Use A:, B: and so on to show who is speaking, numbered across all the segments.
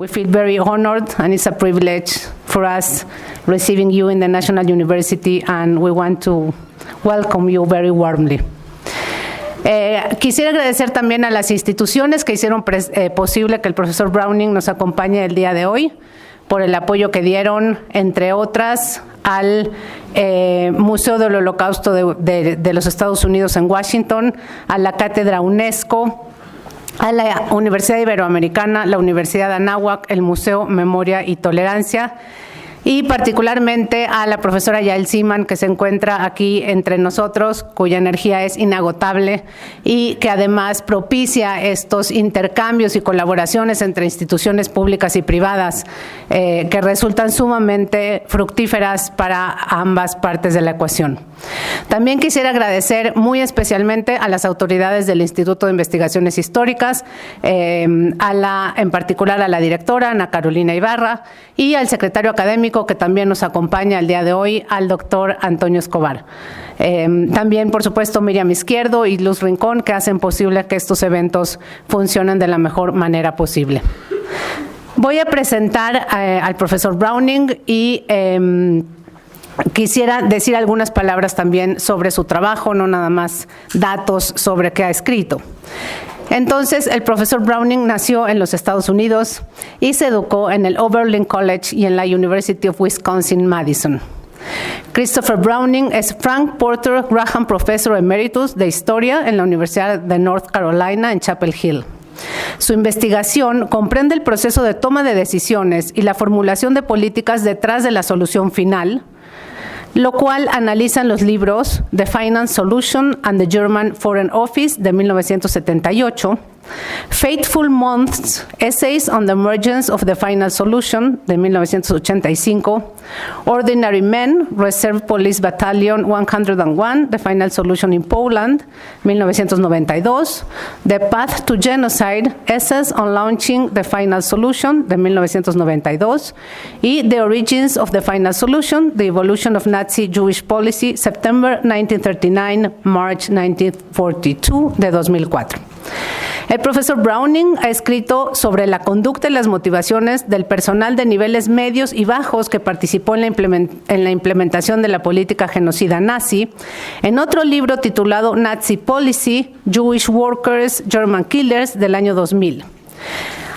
A: We feel very honored, and it's a privilege for us receiving you in the National University, and we want to welcome you very warmly. Quisiera agradecer también a las instituciones que hicieron posible que el profesor Browning nos acompañe el día de hoy, por el apoyo que dieron, entre otras, al Museo del Holocausto de los Estados Unidos en Washington, a la Cátedra UNESCO, a la Universidad Iberoamericana, la Universidad Anáhuac, el Museo Memoria y Tolerancia, y particularmente a la profesora Yael Seaman, que se encuentra aquí entre nosotros, cuya energía es inagotable y que además propicia estos intercambios y colaboraciones entre instituciones públicas y privadas que resultan sumamente fructíferas para ambas partes de la ecuación. También quisiera agradecer muy especialmente a las autoridades del Instituto de Investigaciones Históricas, en particular a la directora, Ana Carolina Ibarra, y al secretario académico que también nos acompaña el día de hoy, al doctor Antonio Escobar. También, por supuesto, Miriam Izquierdo y Luz Rincón, que hacen posible que estos eventos funcionen de la mejor manera posible. Voy a presentar al profesor Browning y quisiera decir algunas palabras también sobre su trabajo, no nada más datos sobre qué ha escrito. Entonces, el profesor Browning nació en los Estados Unidos y se educó en el Oberlin College y en la University of Wisconsin-Madison. Christopher Browning es Frank Porter Graham Professor Emeritus de Historia en la Universidad de North Carolina en Chapel Hill. Su investigación comprende el proceso de toma de decisiones y la formulación de políticas detrás de la solución final, lo cual analizan los libros The Final Solution and the German Foreign Office de 1978, Fateful Months, Essays on the Emergence of the Final Solution de 1985, Ordinary Men, Reserve Police Battalion 101, The Final Solution in Poland, 1992, The Path to Genocide, Essays on Launching the Final Solution de 1992, y The Origins of the Final Solution, The Evolution of Nazi Jewish Policy, September 1939, March 1942 de 2004. El profesor Browning ha escrito sobre la conducta y las motivaciones del personal de niveles medios y bajos que participó en la implementación de la política genocida nazi, en otro libro titulado Nazi Policy, Jewish Workers, German Killers, del año 2000.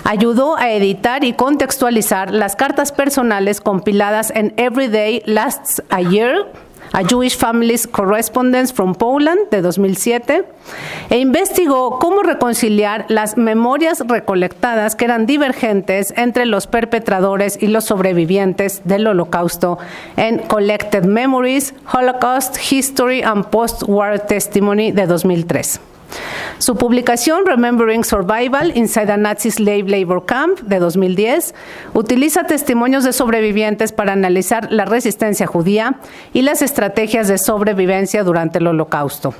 A: Ayudó a editar y contextualizar las cartas personales compiladas en Every Day Lasts a Year, A Jewish Family's Correspondence from Poland, de 2007, e investigó cómo reconciliar las memorias recolectadas que eran divergentes entre los perpetradores y los sobrevivientes del Holocausto en Collected Memories, Holocaust, History and Post-War Testimony, de 2003. Su publicación Remembering Survival Inside a Nazi Slave Labor Camp, de 2010, utiliza testimonios de sobrevivientes para analizar la resistencia judía y las estrategias de sobrevivencia durante el Holocausto.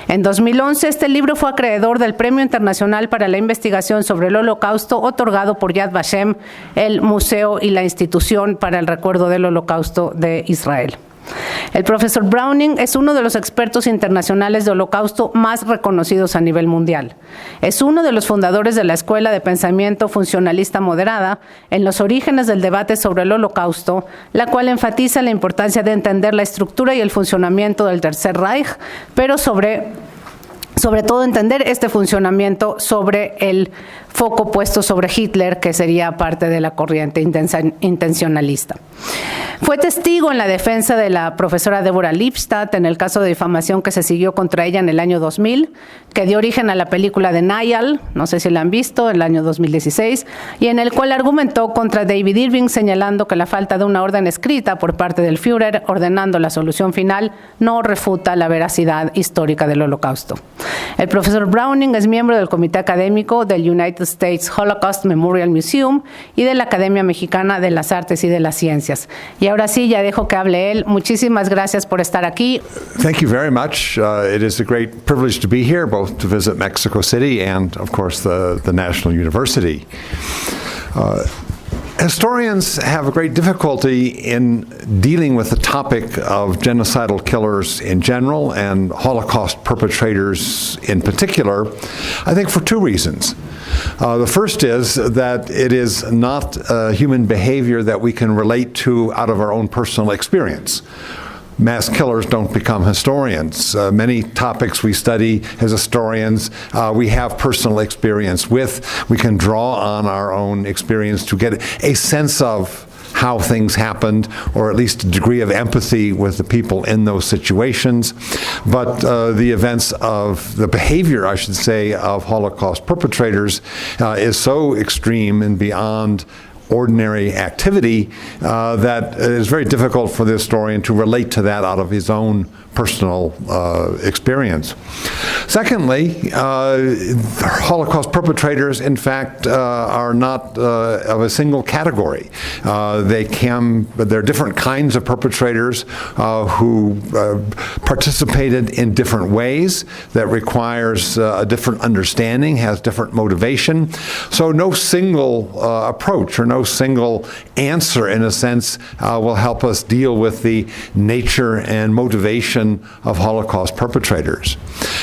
A: En 2011, este libro fue acreedor del Premio Internacional para la Investigación sobre el Holocausto, otorgado por Yad Vashem, el Museo y la Institución para el Recuerdo del Holocausto de Israel. El profesor Browning es uno de los expertos internacionales de Holocausto más reconocidos a nivel mundial. Es uno de los fundadores de la Escuela de Pensamiento Funcionalista Moderada en los orígenes del debate sobre el Holocausto, la cual enfatiza la importancia de entender la estructura y el funcionamiento del Tercer Reich, pero sobre todo entender este funcionamiento sobre el foco puesto sobre Hitler, que sería parte de la corriente intencionalista. Fue testigo en la defensa de la profesora Deborah Lipstadt en el caso de difamación que se siguió contra ella en el año 2000, que dio origen a la película de Niall, no sé si la han visto, en el año 2016, y en el cual argumentó contra David Irving, señalando que la falta de una orden escrita por parte del Führer ordenando la solución final no refuta la veracidad histórica del Holocausto. El profesor Browning es miembro del Comité Académico del United States Holocaust Memorial Museum y de la Academia Americana de las Artes y de las Ciencias. Y ahora sí, ya dejo que hable él. Muchísimas gracias por estar aquí.
B: Thank you very much. It is a great privilege to be here, both to visit Mexico City and, of course, the National University. Historians have a great difficulty in dealing with the topic of genocidal killers in general and Holocaust perpetrators in particular, I think for two reasons. The first is that it is not human behavior that we can relate to out of our own personal experience. Mass killers don't become historians. Many topics we study as historians, we have personal experience with. We can draw on our own experience to get a sense of how things happened, or at least a degree of empathy with the people in those situations. But the events of the behavior, I should say, of Holocaust perpetrators is so extreme and beyond ordinary activity that it is very difficult for the historian to relate to that out of his own personal experience. Secondly, Holocaust perpetrators, in fact, are not of a single category. There are different kinds of perpetrators who participated in different ways that requires a different understanding, has different motivation. So no single approach or no single answer, in a sense, will help us deal with the nature and motivation of Holocaust perpetrators.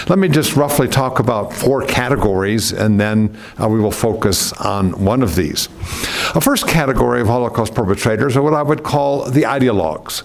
B: Let me just roughly talk about four categories, and then we will focus on one of these. A first category of Holocaust perpetrators are what I would call the ideologues.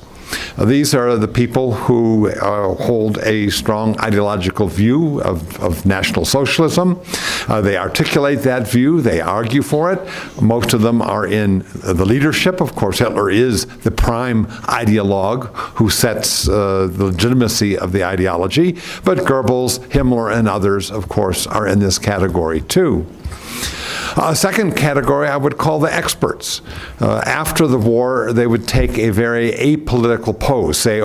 B: These are the people who hold a strong ideological view of National Socialism. They articulate that view, they argue for it. Most of them are in the leadership. Of course, Hitler is the prime ideologue who sets the legitimacy of the ideology, but Goebbels, Himmler, and others, of course, are in this category too. A second category I would call the experts. After the war, they would take a very apolitical pose, say,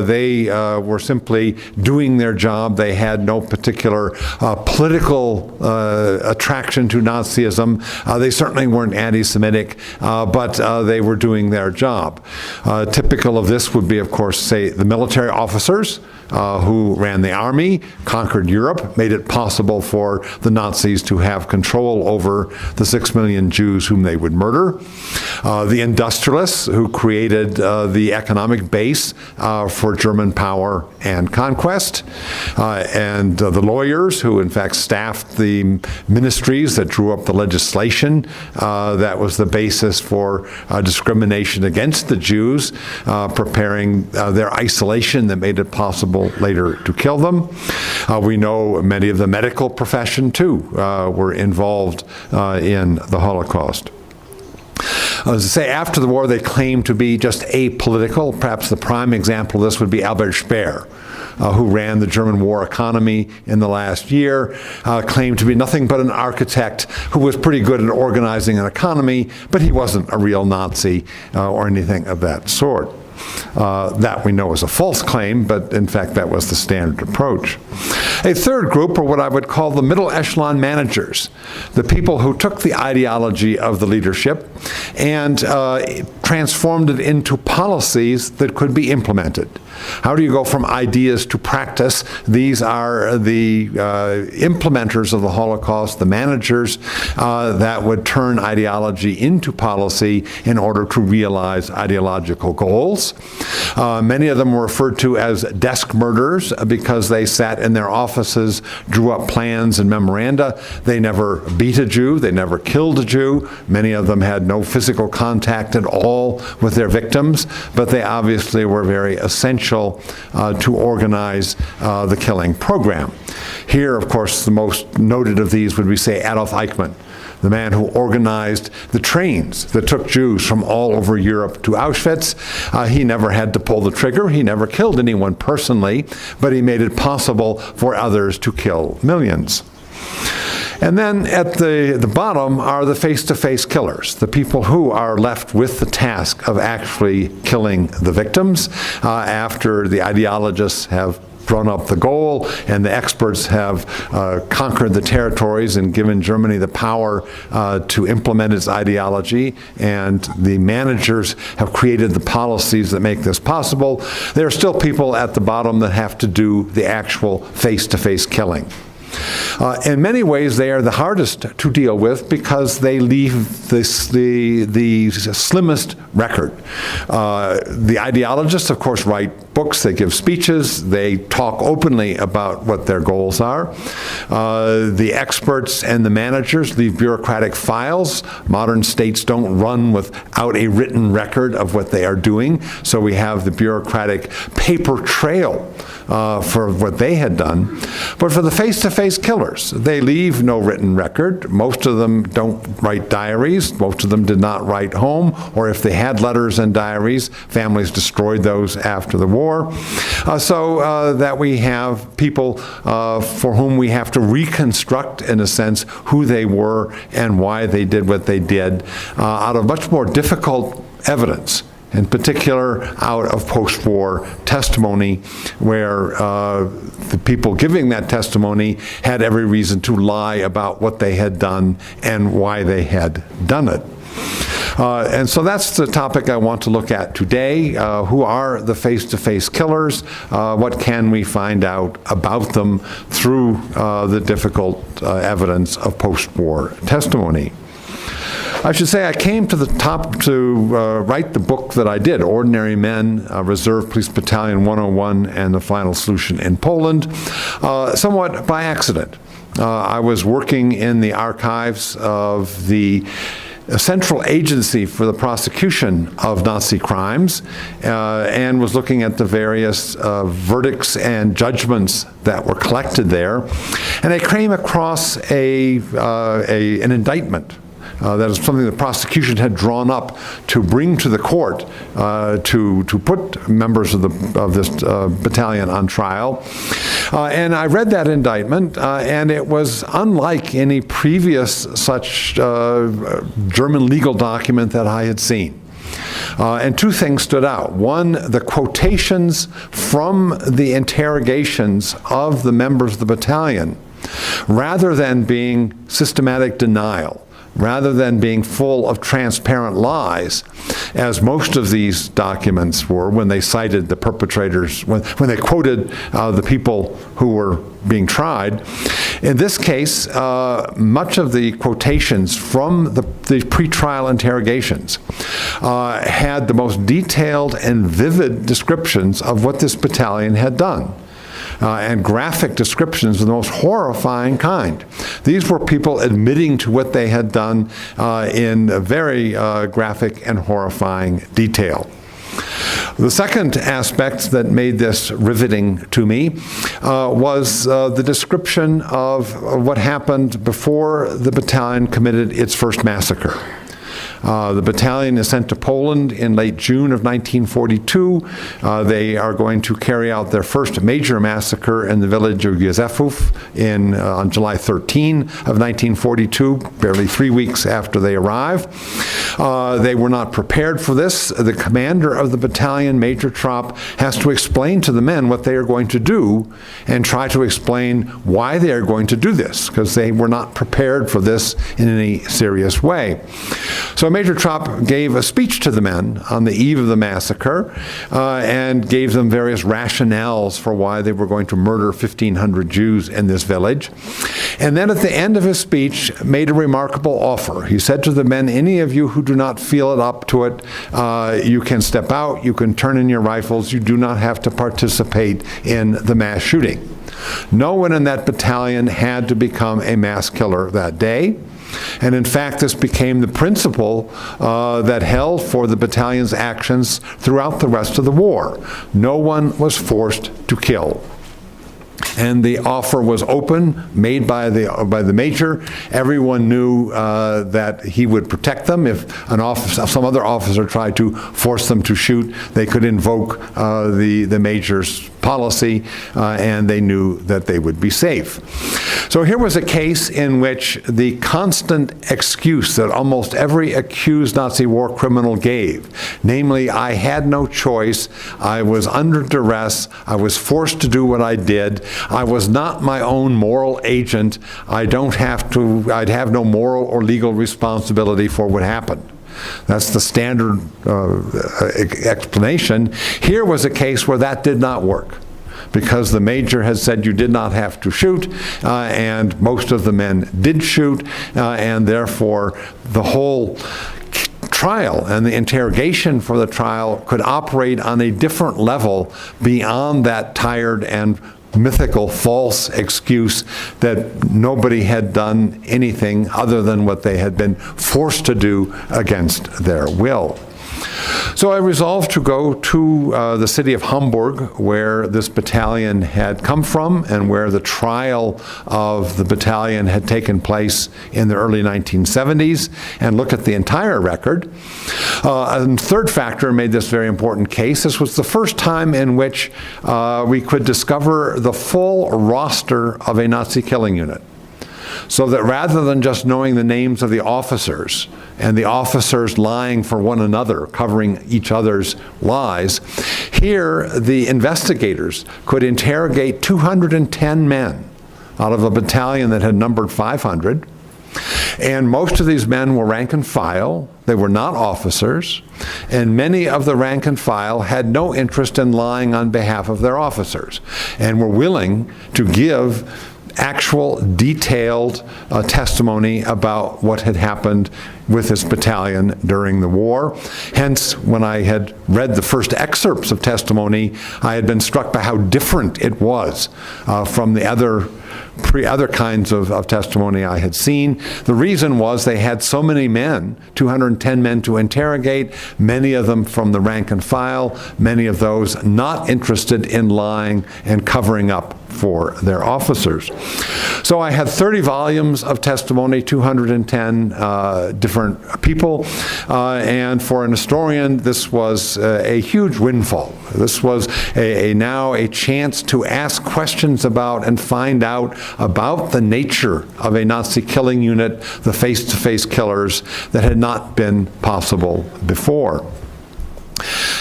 B: they were simply doing their job. They had no particular political attraction to Nazism. They certainly weren't anti-Semitic, but they were doing their job. Typical of this would be, of course, say, the military officers who ran the army, conquered Europe, made it possible for the Nazis to have control over the 6 million Jews whom they would murder. The industrialists who created the economic base for German power and conquest. And the lawyers who, in fact, staffed the ministries that drew up the legislation that was the basis for discrimination against the Jews, preparing their isolation that made it possible later to kill them. We know many of the medical profession, too, were involved in the Holocaust. As I say, after the war, they claimed to be just apolitical. Perhaps the prime example of this would be Albert Speer, who ran the German war economy in the last year, claimed to be nothing but an architect who was pretty good at organizing an economy, but he wasn't a real Nazi or anything of that sort. That we know is a false claim, but in fact that was the standard approach. A third group are what I would call the middle echelon managers, the people who took the ideology of the leadership and transformed it into policies that could be implemented. How do you go from ideas to practice? These are the implementers of the Holocaust, the managers that would turn ideology into policy in order to realize ideological goals. Many of them were referred to as desk murderers because they sat in their offices, drew up plans and memoranda. They never beat a Jew. They never killed a Jew. Many of them had no physical contact at all with their victims, but they obviously were very essential to organize the killing program. Here, of course, the most noted of these would be, say, Adolf Eichmann, the man who organized the trains that took Jews from all over Europe to Auschwitz. He never had to pull the trigger. He never killed anyone personally, but he made it possible for others to kill millions. And then at the bottom are the face-to-face killers, the people who are left with the task of actually killing the victims after the ideologists have drawn up the goal and the experts have conquered the territories and given Germany the power to implement its ideology, and the managers have created the policies that make this possible. There are still people at the bottom that have to do the actual face-to-face killing. In many ways, they are the hardest to deal with because they leave the slimmest record. The ideologists, of course, write books, they give speeches, they talk openly about what their goals are. The experts and the managers leave bureaucratic files. Modern states don't run without a written record of what they are doing, so we have the bureaucratic paper trail for what they had done. But for the face-to-face killers, they leave no written record. Most of them don't write diaries. Most of them did not write home, or if they had letters and diaries, families destroyed those after the war. So that we have people for whom we have to reconstruct, in a sense, who they were and why they did what they did out of much more difficult evidence, in particular out of post-war testimony, where the people giving that testimony had every reason to lie about what they had done and why they had done it. And so that's the topic I want to look at today. Who are the face-to-face killers? What can we find out about them through the difficult evidence of post-war testimony? I should say I came to the top to write the book that I did, Ordinary Men, Reserve Police Battalion 101 and the Final Solution in Poland, somewhat by accident. I was working in the archives of the Central Agency for the Prosecution of Nazi Crimes and was looking at the various verdicts and judgments that were collected there. And I came across an indictment. That is something the prosecution had drawn up to bring to the court to put members of this battalion on trial. And I read that indictment, and it was unlike any previous such German legal document that I had seen. And two things stood out. One, the quotations from the interrogations of the members of the battalion, rather than being systematic denial, rather than being full of transparent lies, as most of these documents were when they cited the perpetrators, when they quoted the people who were being tried. In this case, much of the quotations from the pretrial interrogations had the most detailed and vivid descriptions of what this battalion had done. And graphic descriptions of the most horrifying kind. These were people admitting to what they had done in a very graphic and horrifying detail. The second aspect that made this riveting to me was the description of what happened before the battalion committed its first massacre. The battalion is sent to Poland in late June of 1942. They are going to carry out their first major massacre in the village of Józefów on July 13 of 1942, barely 3 weeks after they arrive. They were not prepared for this. The commander of the battalion, Major Trapp, has to explain to the men what they are going to do and try to explain why they are going to do this, because they were not prepared for this in any serious way. So Major Trapp gave a speech to the men on the eve of the massacre and gave them various rationales for why they were going to murder 1,500 Jews in this village. And then at the end of his speech made a remarkable offer. He said to the men, any of you who do not feel it up to it, you can step out, you can turn in your rifles, you do not have to participate in the mass shooting. No one in that battalion had to become a mass killer that day. And in fact, this became the principle that held for the battalion's actions throughout the rest of the war. No one was forced to kill. And the offer was open, made by the major. Everyone knew that he would protect them. If some other officer tried to force them to shoot, they could invoke the major's policy, and they knew that they would be safe. So here was a case in which the constant excuse that almost every accused Nazi war criminal gave, namely, I had no choice, I was under duress, I was forced to do what I did, I was not my own moral agent, I'd have no moral or legal responsibility for what happened. That's the standard explanation. Here was a case where that did not work. because the major had said you did not have to shoot, and most of the men did shoot, and therefore the whole trial and the interrogation for the trial could operate on a different level beyond that tired and mythical false excuse that nobody had done anything other than what they had been forced to do against their will. So I resolved to go to the city of Hamburg, where this battalion had come from and where the trial of the battalion had taken place in the early 1970s, and look at the entire record. A third factor made this very important case. This was the first time in which we could discover the full roster of a Nazi killing unit. So that rather than just knowing the names of the officers and the officers lying for one another, covering each other's lies, here the investigators could interrogate 210 men out of a battalion that had numbered 500. And most of these men were rank and file. They were not officers. And many of the rank and file had no interest in lying on behalf of their officers and were willing to give actual detailed testimony about what had happened with this battalion during the war. Hence, when I had read the first excerpts of testimony, I had been struck by how different it was from the other kinds of testimony I had seen. The reason was they had so many men, 210 men to interrogate, many of them from the rank and file, many of those not interested in lying and covering up for their officers. So I had 30 volumes of testimony, 210 different people, and for an historian, this was a huge windfall. This was now a chance to ask questions about and find out about the nature of a Nazi killing unit, the face-to-face killers, that had not been possible before.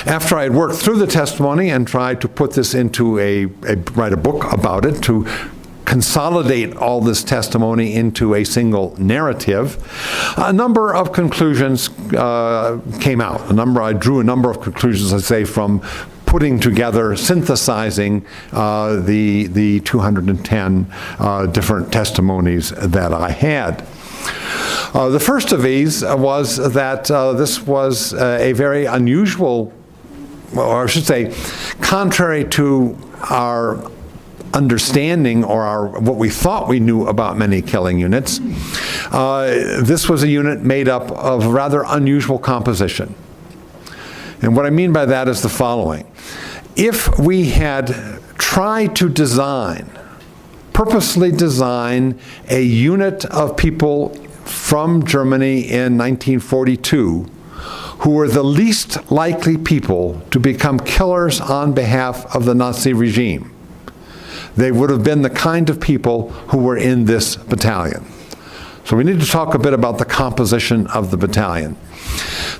B: After I had worked through the testimony and tried to put this into write a book about it, to consolidate all this testimony into a single narrative, a number of conclusions came out. I drew a number of conclusions, I'd say, from putting together, synthesizing the 210 different testimonies that I had. The first of these was that this was a very unusual, or I should say, contrary to our understanding or what we thought we knew about many killing units, this was a unit made up of rather unusual composition. And what I mean by that is the following. If we had tried to purposely design a unit of people from Germany in 1942 who were the least likely people to become killers on behalf of the Nazi regime, they would have been the kind of people who were in this battalion. So we need to talk a bit about the composition of the battalion.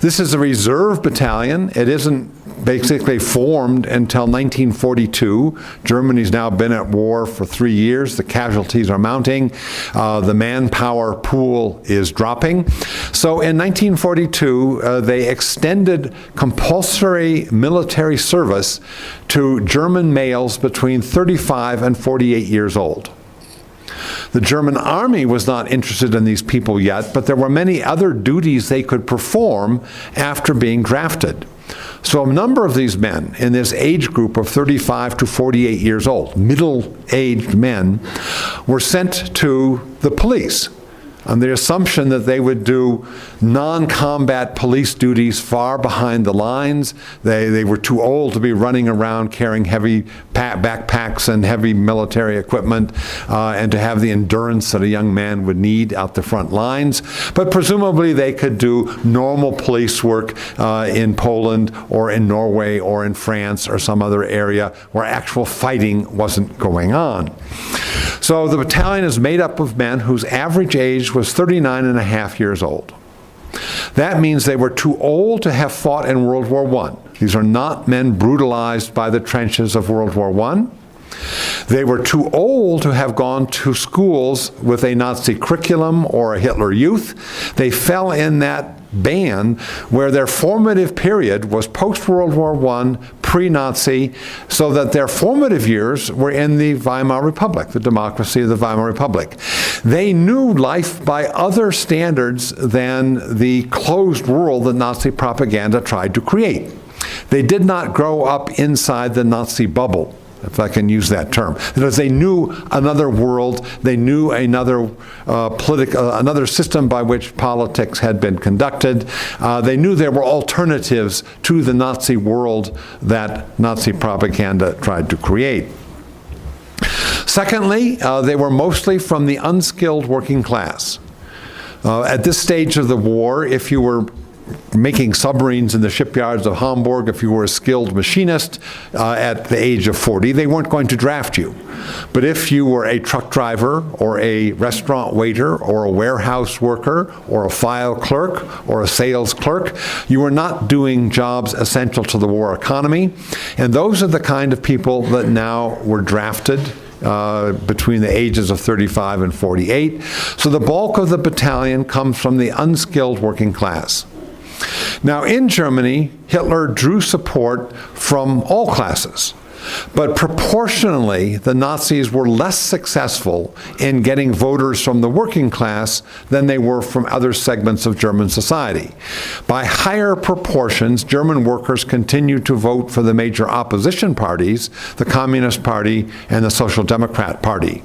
B: This is a reserve battalion. It isn't basically formed until 1942. Germany's now been at war for 3 years. The casualties are mounting. The manpower pool is dropping. So in 1942, they extended compulsory military service to German males between 35 and 48 years old. The German army was not interested in these people yet, but there were many other duties they could perform after being drafted. So a number of these men in this age group of 35 to 48 years old, middle-aged men, were sent to the police on the assumption that they would do non-combat police duties far behind the lines. They were too old to be running around carrying heavy backpacks and heavy military equipment and to have the endurance that a young man would need out the front lines. But presumably they could do normal police work in Poland or in Norway or in France or some other area where actual fighting wasn't going on. So the battalion is made up of men whose average age was 39 and a half years old. That means they were too old to have fought in World War I. These are not men brutalized by the trenches of World War I. They were too old to have gone to schools with a Nazi curriculum or a Hitler Youth. They fell in that ban where their formative period was post-World War I, pre-Nazi, so that their formative years were in the Weimar Republic, the democracy of the Weimar Republic. They knew life by other standards than the closed world that Nazi propaganda tried to create. They did not grow up inside the Nazi bubble, if I can use that term. Because they knew another world, they knew another another system by which politics had been conducted. They knew there were alternatives to the Nazi world that Nazi propaganda tried to create. Secondly, they were mostly from the unskilled working class. At this stage of the war, if you were making submarines in the shipyards of Hamburg, if you were a skilled machinist at the age of 40, they weren't going to draft you. But if you were a truck driver or a restaurant waiter or a warehouse worker or a file clerk or a sales clerk, you were not doing jobs essential to the war economy. And those are the kind of people that now were drafted between the ages of 35 and 48. So the bulk of the battalion comes from the unskilled working class. Now, in Germany, Hitler drew support from all classes, but proportionally, the Nazis were less successful in getting voters from the working class than they were from other segments of German society. By higher proportions, German workers continued to vote for the major opposition parties, the Communist Party and the Social Democrat Party.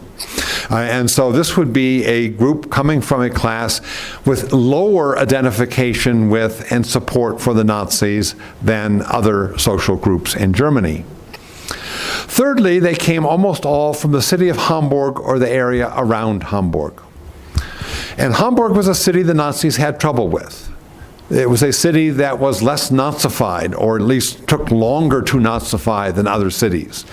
B: And so this would be a group coming from a class with lower identification with and support for the Nazis than other social groups in Germany. Thirdly, they came almost all from the city of Hamburg or the area around Hamburg. And Hamburg was a city the Nazis had trouble with. It was a city that was less Nazified, or at least took longer to Nazify than other cities.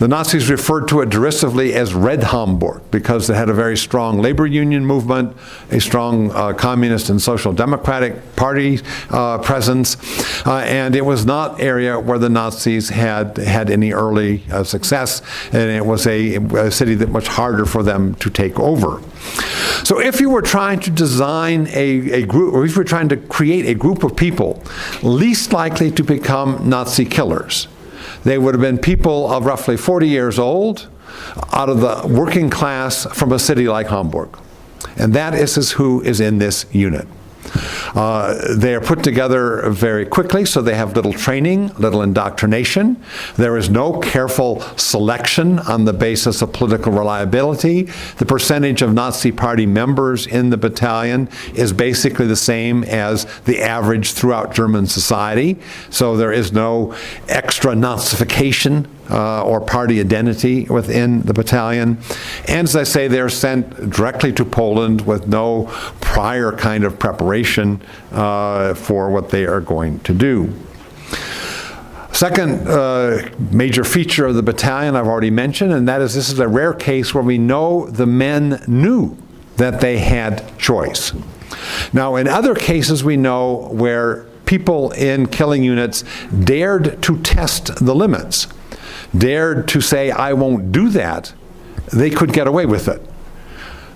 B: The Nazis referred to it derisively as Red Hamburg because it had a very strong labor union movement, a strong communist and social democratic party presence, and it was not an area where the Nazis had any early success, and it was a city that was much harder for them to take over. So if you were trying to design a group, or if you were trying to create a group of people least likely to become Nazi killers, they would have been people of roughly 40 years old, out of the working class from a city like Hamburg. And that is who is in this unit. They are put together very quickly, so they have little training, little indoctrination. There is no careful selection on the basis of political reliability. The percentage of Nazi Party members in the battalion is basically the same as the average throughout German society, so there is no extra Nazification or party identity within the battalion. And as I say, they're sent directly to Poland with no prior kind of preparation for what they are going to do. Second major feature of the battalion I've already mentioned, and that is this is a rare case where we know the men knew that they had choice. Now, in other cases we know where people in killing units dared to test the limits, dared to say, I won't do that, they could get away with it.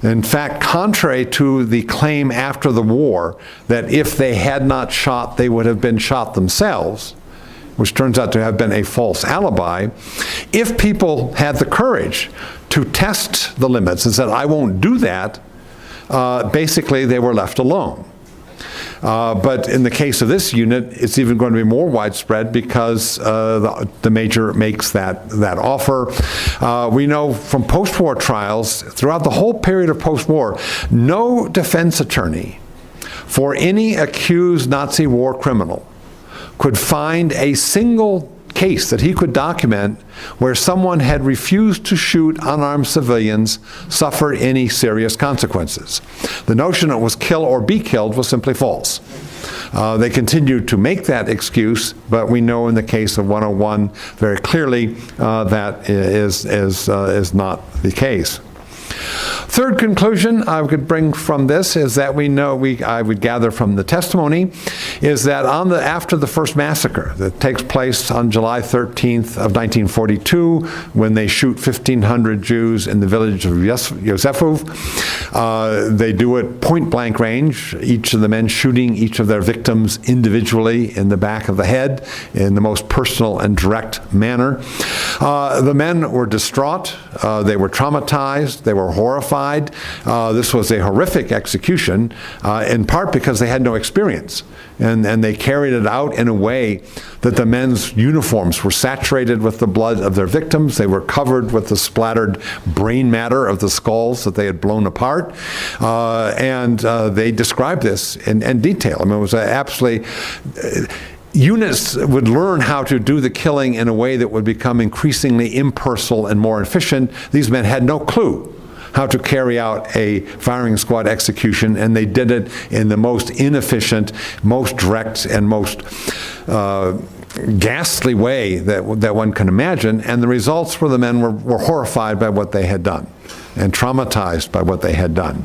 B: In fact, contrary to the claim after the war that if they had not shot, they would have been shot themselves, which turns out to have been a false alibi, if people had the courage to test the limits and said, I won't do that, basically they were left alone. But in the case of this unit, it's even going to be more widespread because the major makes that offer. We know from post-war trials, throughout the whole period of post-war, no defense attorney for any accused Nazi war criminal could find a single case that he could document where someone had refused to shoot unarmed civilians suffered any serious consequences. The notion it was kill or be killed was simply false. They continued to make that excuse, but we know in the case of 101 very clearly that is not the case. Third conclusion I could bring from this is that I would gather from the testimony, is that after the first massacre that takes place on July 13th of 1942, when they shoot 1,500 Jews in the village of Yosefov, they do it point-blank range, each of the men shooting each of their victims individually in the back of the head in the most personal and direct manner. The men were distraught, they were traumatized, they were horrified. This was a horrific execution, in part because they had no experience. And they carried it out in a way that the men's uniforms were saturated with the blood of their victims. They were covered with the splattered brain matter of the skulls that they had blown apart. And they described this in detail. I mean, it was absolutely... Units would learn how to do the killing in a way that would become increasingly impersonal and more efficient. These men had no clue how to carry out a firing squad execution, and they did it in the most inefficient, most direct, and most ghastly way that one can imagine. And the results were the men were horrified by what they had done and traumatized by what they had done.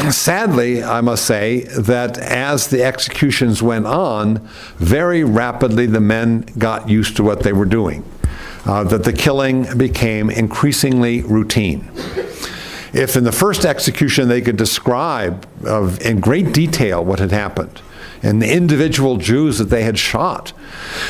B: Sadly, I must say that as the executions went on, very rapidly the men got used to what they were doing, that the killing became increasingly routine. If in the first execution they could describe in great detail what had happened, and the individual Jews that they had shot,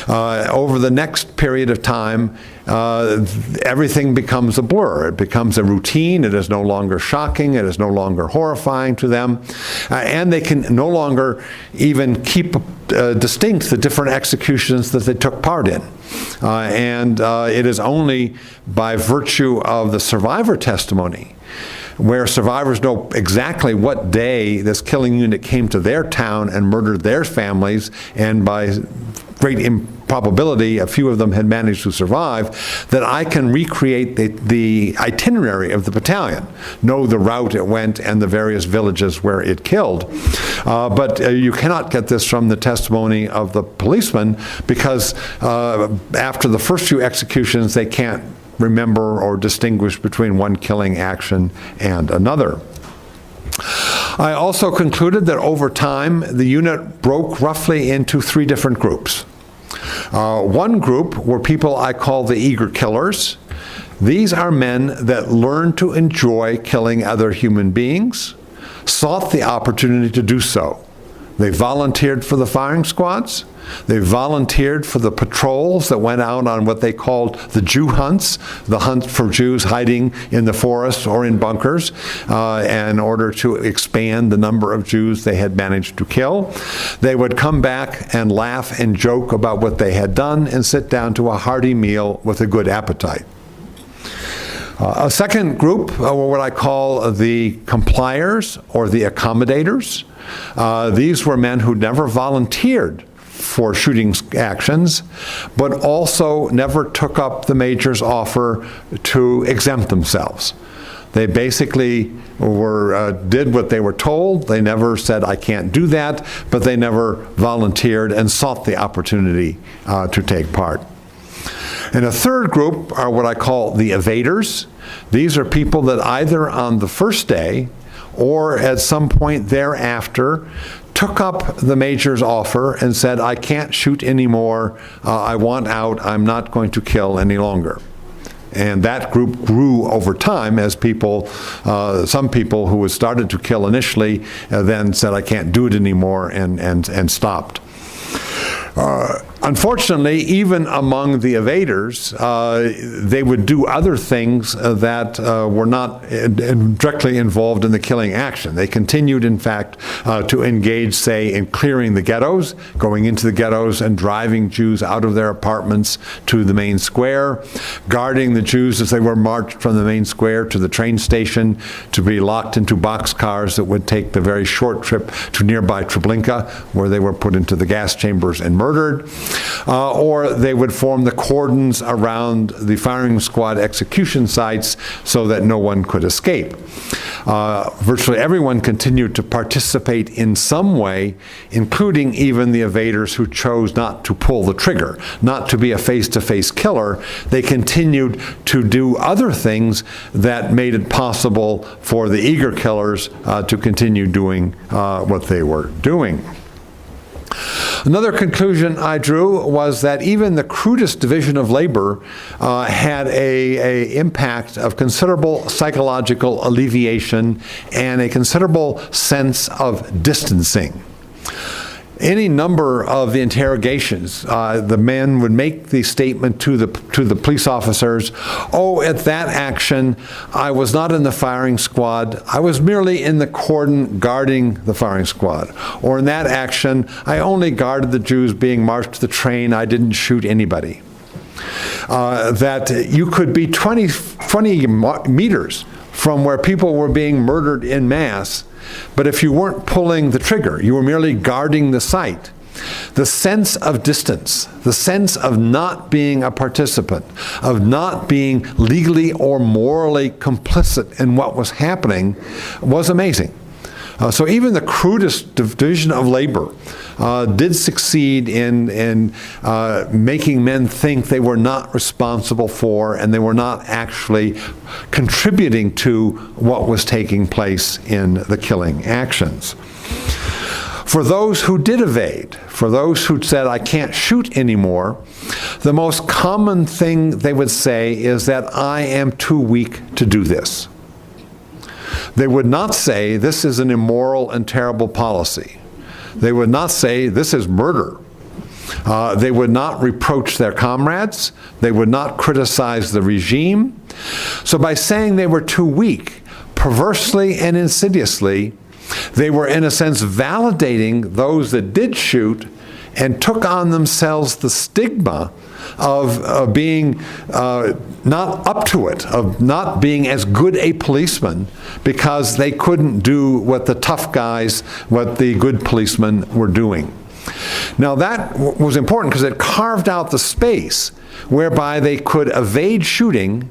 B: over the next period of time, everything becomes a blur. It becomes a routine. It is no longer shocking. It is no longer horrifying to them. And they can no longer even keep distinct the different executions that they took part in. And it is only by virtue of the survivor testimony, where survivors know exactly what day this killing unit came to their town and murdered their families, and by great improbability, a few of them had managed to survive, that I can recreate the itinerary of the battalion, know the route it went and the various villages where it killed. But you cannot get this from the testimony of the policemen, because after the first few executions, they can't remember or distinguish between one killing action and another. I also concluded that over time, the unit broke roughly into three different groups. One group were people I call the eager killers. These are men that learned to enjoy killing other human beings, sought the opportunity to do so. They volunteered for the firing squads. They volunteered for the patrols that went out on what they called the Jew hunts, the hunt for Jews hiding in the forests or in bunkers, in order to expand the number of Jews they had managed to kill. They would come back and laugh and joke about what they had done and sit down to a hearty meal with a good appetite. A second group were what I call the compliers or the accommodators. These were men who never volunteered for shooting actions, but also never took up the major's offer to exempt themselves. They basically did what they were told. They never said, I can't do that, but they never volunteered and sought the opportunity to take part. And a third group are what I call the evaders. These are people that either on the first day or at some point thereafter took up the major's offer and said, I can't shoot anymore, I want out, I'm not going to kill any longer. And that group grew over time as people, some people who had started to kill initially then said, I can't do it anymore, and stopped. Unfortunately, even among the evaders, they would do other things that were not directly involved in the killing action. They continued, in fact, to engage, say, in clearing the ghettos, going into the ghettos and driving Jews out of their apartments to the main square, guarding the Jews as they were marched from the main square to the train station to be locked into boxcars that would take the very short trip to nearby Treblinka, where they were put into the gas chambers and murdered. or they would form the cordons around the firing squad execution sites so that no one could escape. Virtually everyone continued to participate in some way, including even the evaders who chose not to pull the trigger, not to be a face-to-face killer. They continued to do other things that made it possible for the eager killers to continue doing what they were doing. Another conclusion I drew was that even the crudest division of labor had an impact of considerable psychological alleviation and a considerable sense of distancing. Any number of the interrogations, the men would make the statement to the police officers, "Oh, at that action, I was not in the firing squad. I was merely in the cordon guarding the firing squad." Or in that action, "I only guarded the Jews being marched to the train. I didn't shoot anybody." That you could be 20 meters from where people were being murdered en masse, but if you weren't pulling the trigger, you were merely guarding the site. The sense of distance, the sense of not being a participant, of not being legally or morally complicit in what was happening was amazing. So even the crudest division of labor did succeed in making men think they were not responsible for and they were not actually contributing to what was taking place in the killing actions. For those who did evade, for those who said, "I can't shoot anymore," the most common thing they would say is that "I am too weak to do this." They would not say, "This is an immoral and terrible policy." They would not say, "This is murder." They would not reproach their comrades. They would not criticize the regime. So by saying they were too weak, perversely and insidiously, they were in a sense validating those that did shoot and took on themselves the stigma of being not up to it, of not being as good a policeman because they couldn't do what the tough guys, what the good policemen were doing. Now that was important because it carved out the space whereby they could evade shooting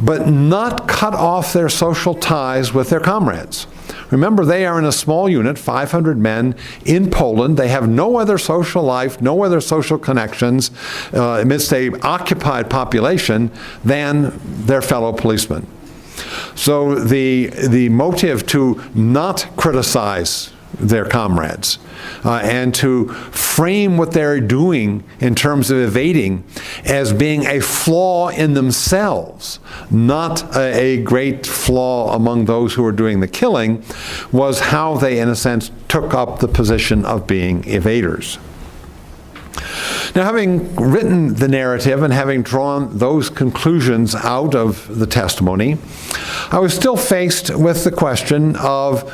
B: but not cut off their social ties with their comrades. Remember, they are in a small unit, 500 men, in Poland. They have no other social life, no other social connections amidst an occupied population than their fellow policemen. So the motive to not criticize their comrades and to frame what they're doing in terms of evading as being a flaw in themselves, not a great flaw among those who were doing the killing, was how they, in a sense, took up the position of being evaders. Now, having written the narrative and having drawn those conclusions out of the testimony, I was still faced with the question of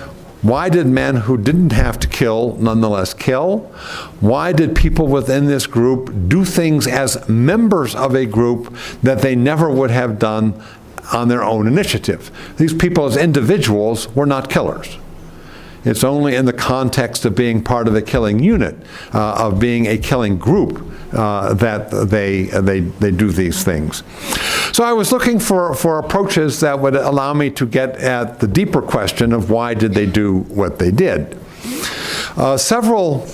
B: why did men who didn't have to kill nonetheless kill? Why did people within this group do things as members of a group that they never would have done on their own initiative? These people as individuals were not killers. It's only in the context of being part of a killing unit, of being a killing group, that they do these things. So I was looking for approaches that would allow me to get at the deeper question of why did they do what they did. Several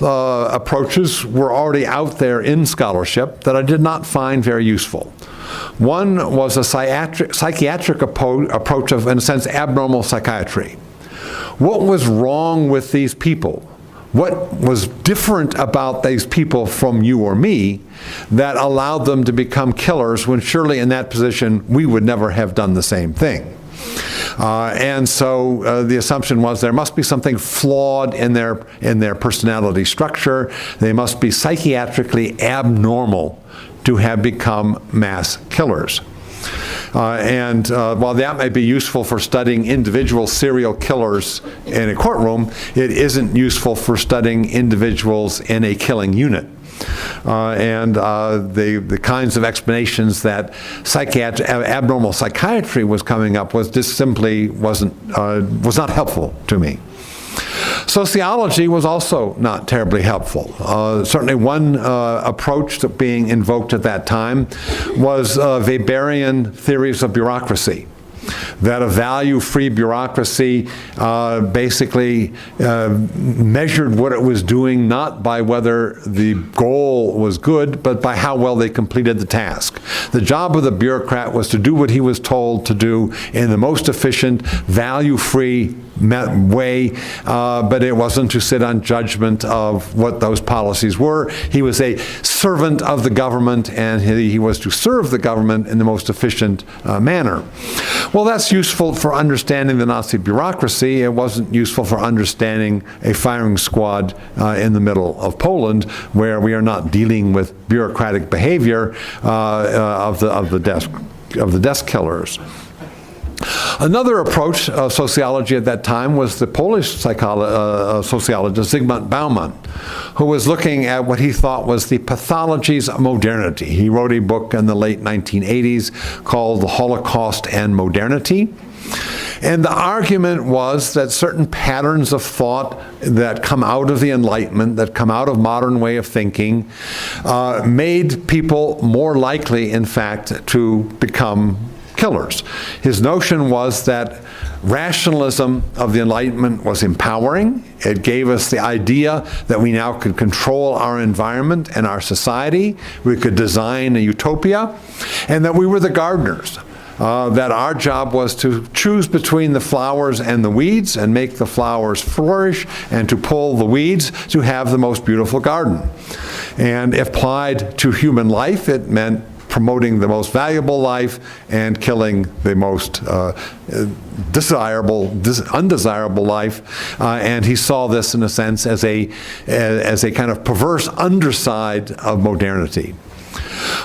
B: approaches were already out there in scholarship that I did not find very useful. One was a psychiatric approach of, in a sense, abnormal psychiatry. What was wrong with these people? What was different about these people from you or me that allowed them to become killers when surely in that position we would never have done the same thing? And so the assumption was there must be something flawed in their personality structure. They must be psychiatrically abnormal to have become mass killers. And while that may be useful for studying individual serial killers in a courtroom, it isn't useful for studying individuals in a killing unit. And the kinds of explanations that abnormal psychiatry was coming up with just simply was not helpful to me. Sociology was also not terribly helpful. Certainly one approach that being invoked at that time was Weberian theories of bureaucracy. That a value-free bureaucracy basically measured what it was doing not by whether the goal was good, but by how well they completed the task. The job of the bureaucrat was to do what he was told to do in the most efficient, value-free way, but it wasn't to sit on judgment of what those policies were. He was a servant of the government, and he was to serve the government in the most efficient manner. Well, that's useful for understanding the Nazi bureaucracy. It wasn't useful for understanding a firing squad in the middle of Poland, where we are not dealing with bureaucratic behavior of the desk killers. Another approach of sociology at that time was the Polish sociologist Zygmunt Bauman, who was looking at what he thought was the pathologies of modernity. He wrote a book in the late 1980s called The Holocaust and Modernity. And the argument was that certain patterns of thought that come out of the Enlightenment, that come out of modern way of thinking, made people more likely, in fact, to become killers. His notion was that rationalism of the Enlightenment was empowering. It gave us the idea that we now could control our environment and our society. We could design a utopia, and that we were the gardeners. That our job was to choose between the flowers and the weeds and make the flowers flourish, and to pull the weeds to have the most beautiful garden. And if applied to human life, it meant promoting the most valuable life and killing the most undesirable life. And he saw this, in a sense, as a kind of perverse underside of modernity.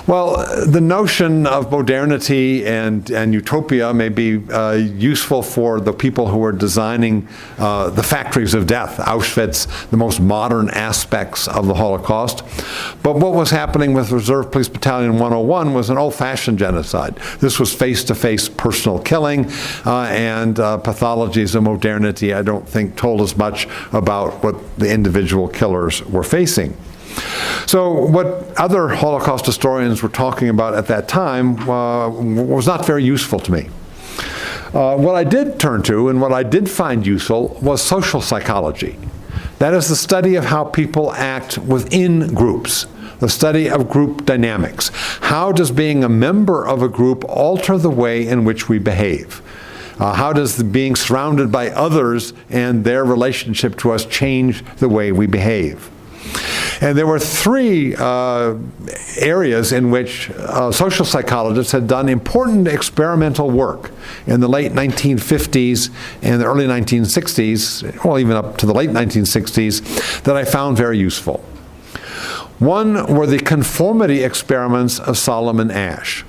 B: Well, the notion of modernity and utopia may be useful for the people who are designing the factories of death, Auschwitz, the most modern aspects of the Holocaust. But what was happening with Reserve Police Battalion 101 was an old-fashioned genocide. This was face-to-face personal killing, and pathologies of modernity, I don't think, told us much about what the individual killers were facing. So what other Holocaust historians were talking about at that time was not very useful to me. What I did turn to and what I did find useful was social psychology. That is the study of how people act within groups, the study of group dynamics. How does being a member of a group alter the way in which we behave? How does being surrounded by others and their relationship to us change the way we behave? And there were three areas in which social psychologists had done important experimental work in the late 1950s and the early 1960s, well, even up to the late 1960s, that I found very useful. One were the conformity experiments of Solomon Asch.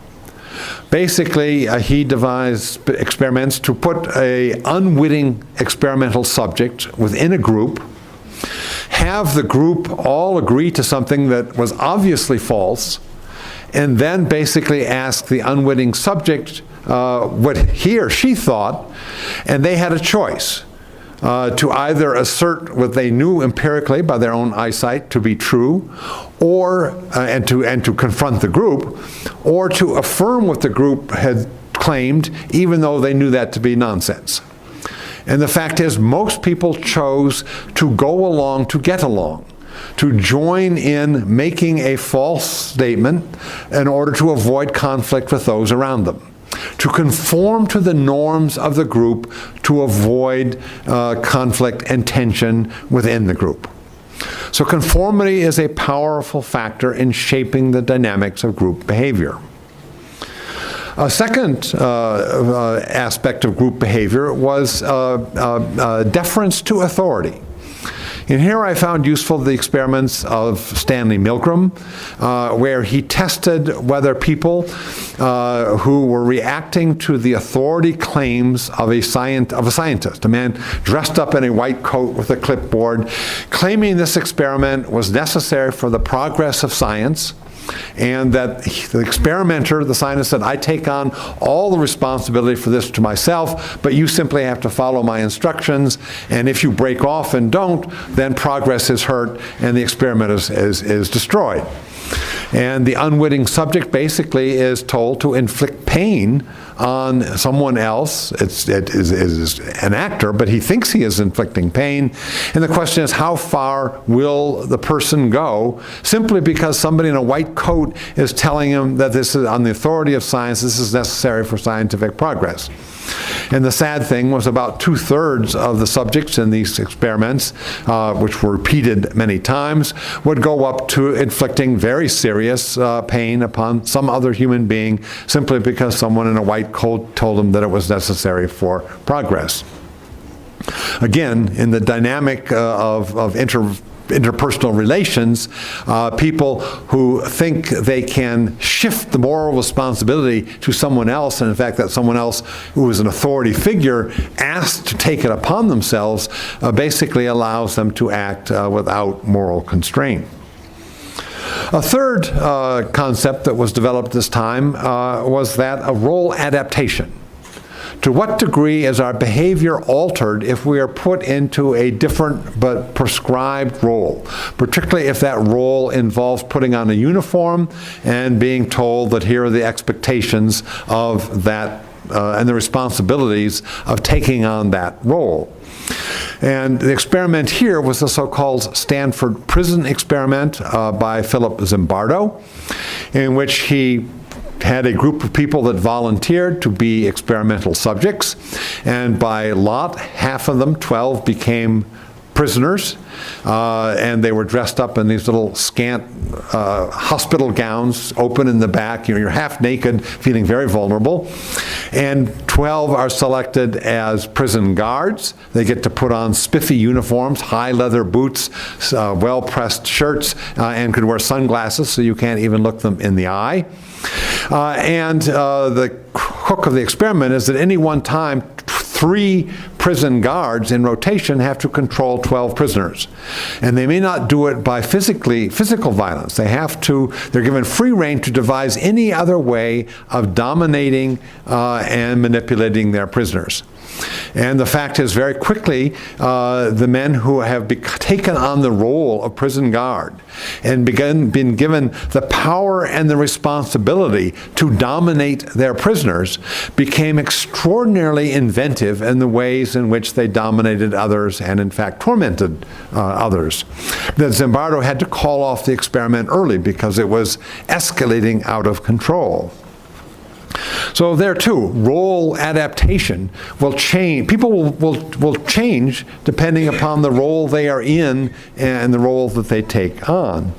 B: Basically, he devised experiments to put an unwitting experimental subject within a group, have the group all agree to something that was obviously false, and then basically ask the unwitting subject what he or she thought, and they had a choice to either assert what they knew empirically by their own eyesight to be true, or and to confront the group, or to affirm what the group had claimed, even though they knew that to be nonsense. And the fact is, most people chose to go along to get along, to join in making a false statement in order to avoid conflict with those around them, to conform to the norms of the group to avoid conflict and tension within the group. So conformity is a powerful factor in shaping the dynamics of group behavior. A second aspect of group behavior was deference to authority. And here I found useful the experiments of Stanley Milgram, where he tested whether people who were reacting to the authority claims of a scientist, a man dressed up in a white coat with a clipboard, claiming this experiment was necessary for the progress of science, and that the experimenter, the scientist, said, I take on all the responsibility for this to myself, but you simply have to follow my instructions, and if you break off and don't, then progress is hurt and the experiment is destroyed. And the unwitting subject basically is told to inflict pain on someone else. It is an actor, but he thinks he is inflicting pain. And the question is, how far will the person go simply because somebody in a white coat is telling him that this is, on the authority of science, this is necessary for scientific progress? And the sad thing was about 2/3 of the subjects in these experiments, which were repeated many times, would go up to inflicting very serious pain upon some other human being simply because someone in a white coat told them that it was necessary for progress. Again, in the dynamic of interpersonal relations, people who think they can shift the moral responsibility to someone else, and in fact that someone else who is an authority figure asked to take it upon themselves, basically allows them to act without moral constraint. A third concept that was developed this time was that of role adaptation. To what degree is our behavior altered if we are put into a different but prescribed role, particularly if that role involves putting on a uniform and being told that here are the expectations of that and the responsibilities of taking on that role. And the experiment here was the so-called Stanford Prison Experiment by Philip Zimbardo, in which he had a group of people that volunteered to be experimental subjects, and by lot, half of them, 12, became prisoners, and they were dressed up in these little scant hospital gowns, open in the back. You're half naked, feeling very vulnerable. And 12 are selected as prison guards. They get to put on spiffy uniforms, high leather boots, well-pressed shirts, and could wear sunglasses so you can't even look them in the eye. And the hook of the experiment is that at any one time, 3 prison guards in rotation have to control 12 prisoners. And they may not do it by physical violence. They're given free rein to devise any other way of dominating and manipulating their prisoners. And the fact is, very quickly, the men who have taken on the role of prison guard and been given the power and the responsibility to dominate their prisoners became extraordinarily inventive in the ways in which they dominated others and, in fact, tormented others. That Zimbardo had to call off the experiment early because it was escalating out of control. So there too, role adaptation will change. People will change depending upon the role they are in and the role that they take on.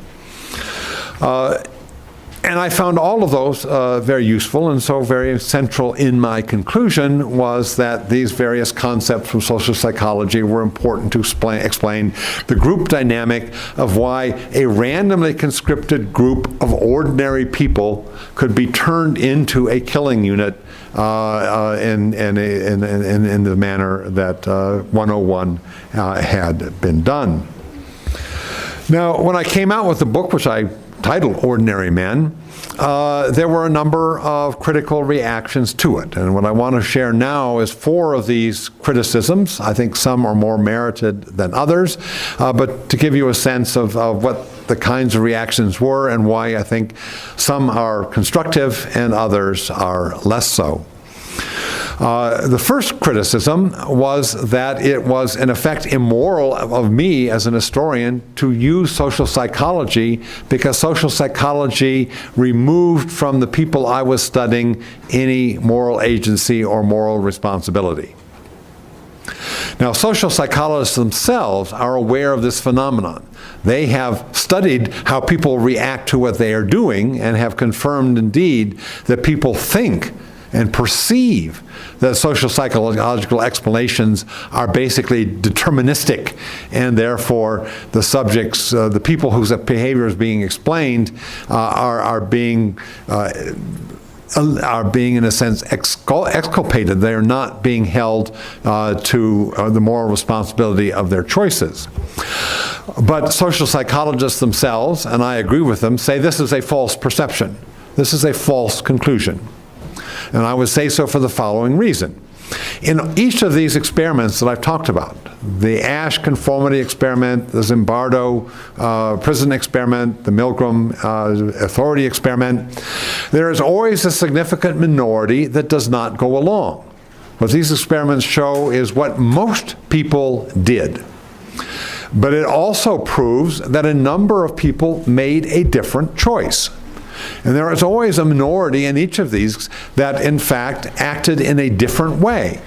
B: And I found all of those very useful, and so very central in my conclusion was that these various concepts from social psychology were important to explain the group dynamic of why a randomly conscripted group of ordinary people could be turned into a killing unit in the manner that 101 had been done. Now, when I came out with the book, which I titled Ordinary Men, there were a number of critical reactions to it. And what I want to share now is 4 of these criticisms. I think some are more merited than others, but to give you a sense of what the kinds of reactions were and why I think some are constructive and others are less so. The first criticism was that it was, in effect, immoral of me as an historian to use social psychology because social psychology removed from the people I was studying any moral agency or moral responsibility. Now, social psychologists themselves are aware of this phenomenon. They have studied how people react to what they are doing and have confirmed, indeed, that people think and perceive that social psychological explanations are basically deterministic, and therefore the subjects, the people whose behavior is being explained, are being in a sense exculpated. They are not being held to the moral responsibility of their choices. But social psychologists themselves, and I agree with them, say this is a false perception. This is a false conclusion. And I would say so for the following reason. In each of these experiments that I've talked about, the Ash conformity experiment, the Zimbardo prison experiment, the Milgram authority experiment, there is always a significant minority that does not go along. What these experiments show is what most people did. But it also proves that a number of people made a different choice. And there is always a minority in each of these that, in fact, acted in a different way.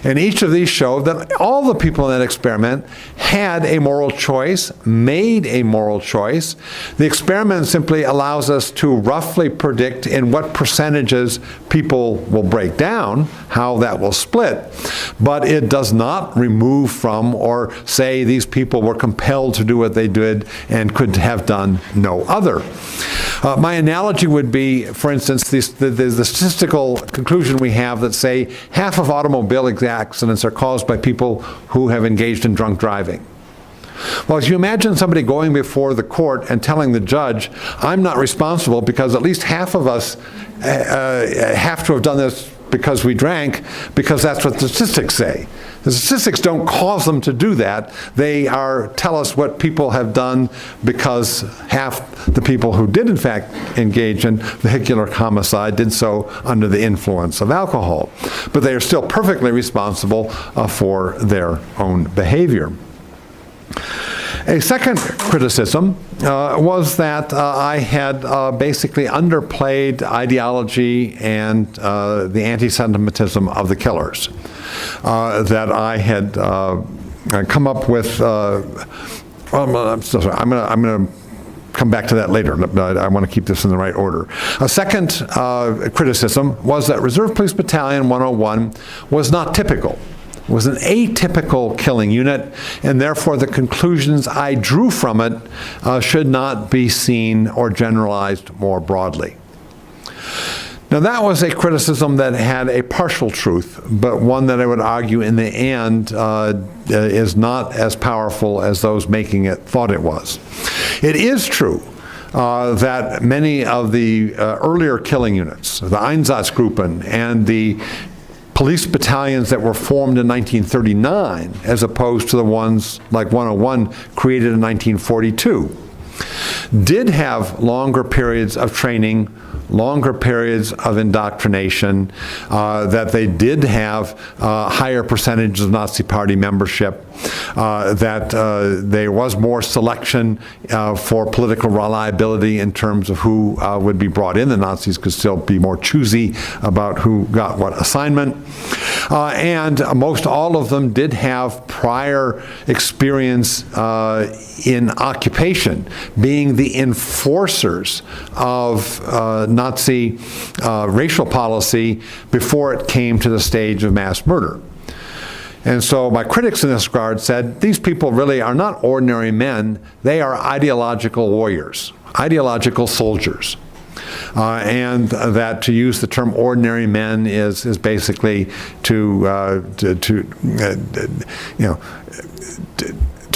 B: And each of these showed that all the people in that experiment had a moral choice, made a moral choice. The experiment simply allows us to roughly predict in what percentages people will break down, how that will split. But it does not remove from or say these people were compelled to do what they did and could have done no other. My analogy would be, for instance, the statistical conclusion we have that say half of automobile accidents are caused by people who have engaged in drunk driving. Well, if you imagine somebody going before the court and telling the judge, I'm not responsible because at least half of us have to have done this because we drank, because that's what the statistics say. The statistics don't cause them to do that. They tell us what people have done because half the people who did in fact engage in vehicular homicide did so under the influence of alcohol. But they are still perfectly responsible for their own behavior. A second criticism was that I had basically underplayed ideology and the anti-Semitism of the killers. That I had come up with. I'm so sorry. I'm going to come back to that later. I want to keep this in the right order. A second criticism was that Reserve Police Battalion 101 was not typical. It was an atypical killing unit, and therefore the conclusions I drew from it should not be seen or generalized more broadly. Now that was a criticism that had a partial truth, but one that I would argue in the end is not as powerful as those making it thought it was. It is true that many of the earlier killing units, the Einsatzgruppen and the police battalions that were formed in 1939, as opposed to the ones like 101 created in 1942, did have longer periods of training, longer periods of indoctrination, that they did have higher percentages of Nazi Party membership, that there was more selection for political reliability in terms of who would be brought in. The Nazis could still be more choosy about who got what assignment. And most all of them did have prior experience in occupation, being the enforcers of Nazi racial policy before it came to the stage of mass murder. And so my critics in this regard said, these people really are not ordinary men, they are ideological warriors, ideological soldiers. And that to use the term ordinary men is basically to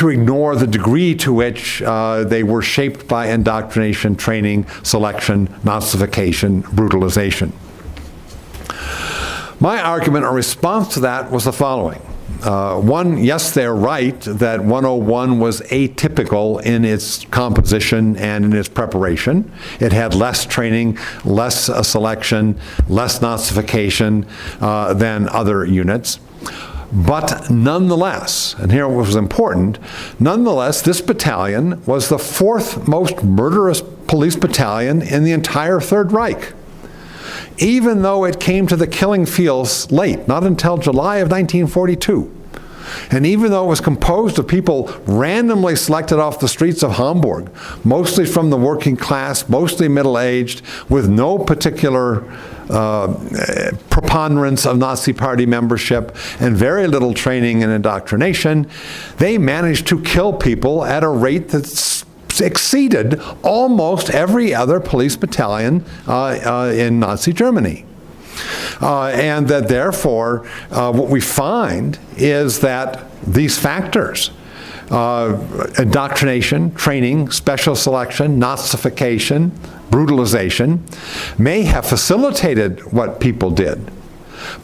B: ignore the degree to which they were shaped by indoctrination, training, selection, Nazification, brutalization. My argument or response to that was the following. One, yes, they're right that 101 was atypical in its composition and in its preparation. It had less training, less selection, less Nazification than other units. But nonetheless, and here was important, nonetheless, this battalion was the fourth most murderous police battalion in the entire Third Reich. Even though it came to the killing fields late, not until July of 1942. And even though it was composed of people randomly selected off the streets of Hamburg, mostly from the working class, mostly middle-aged, with no particular preponderance of Nazi Party membership and very little training and indoctrination, they managed to kill people at a rate that's exceeded almost every other police battalion in Nazi Germany. And that therefore, what we find is that these factors indoctrination, training, special selection, Nazification, brutalization may have facilitated what people did,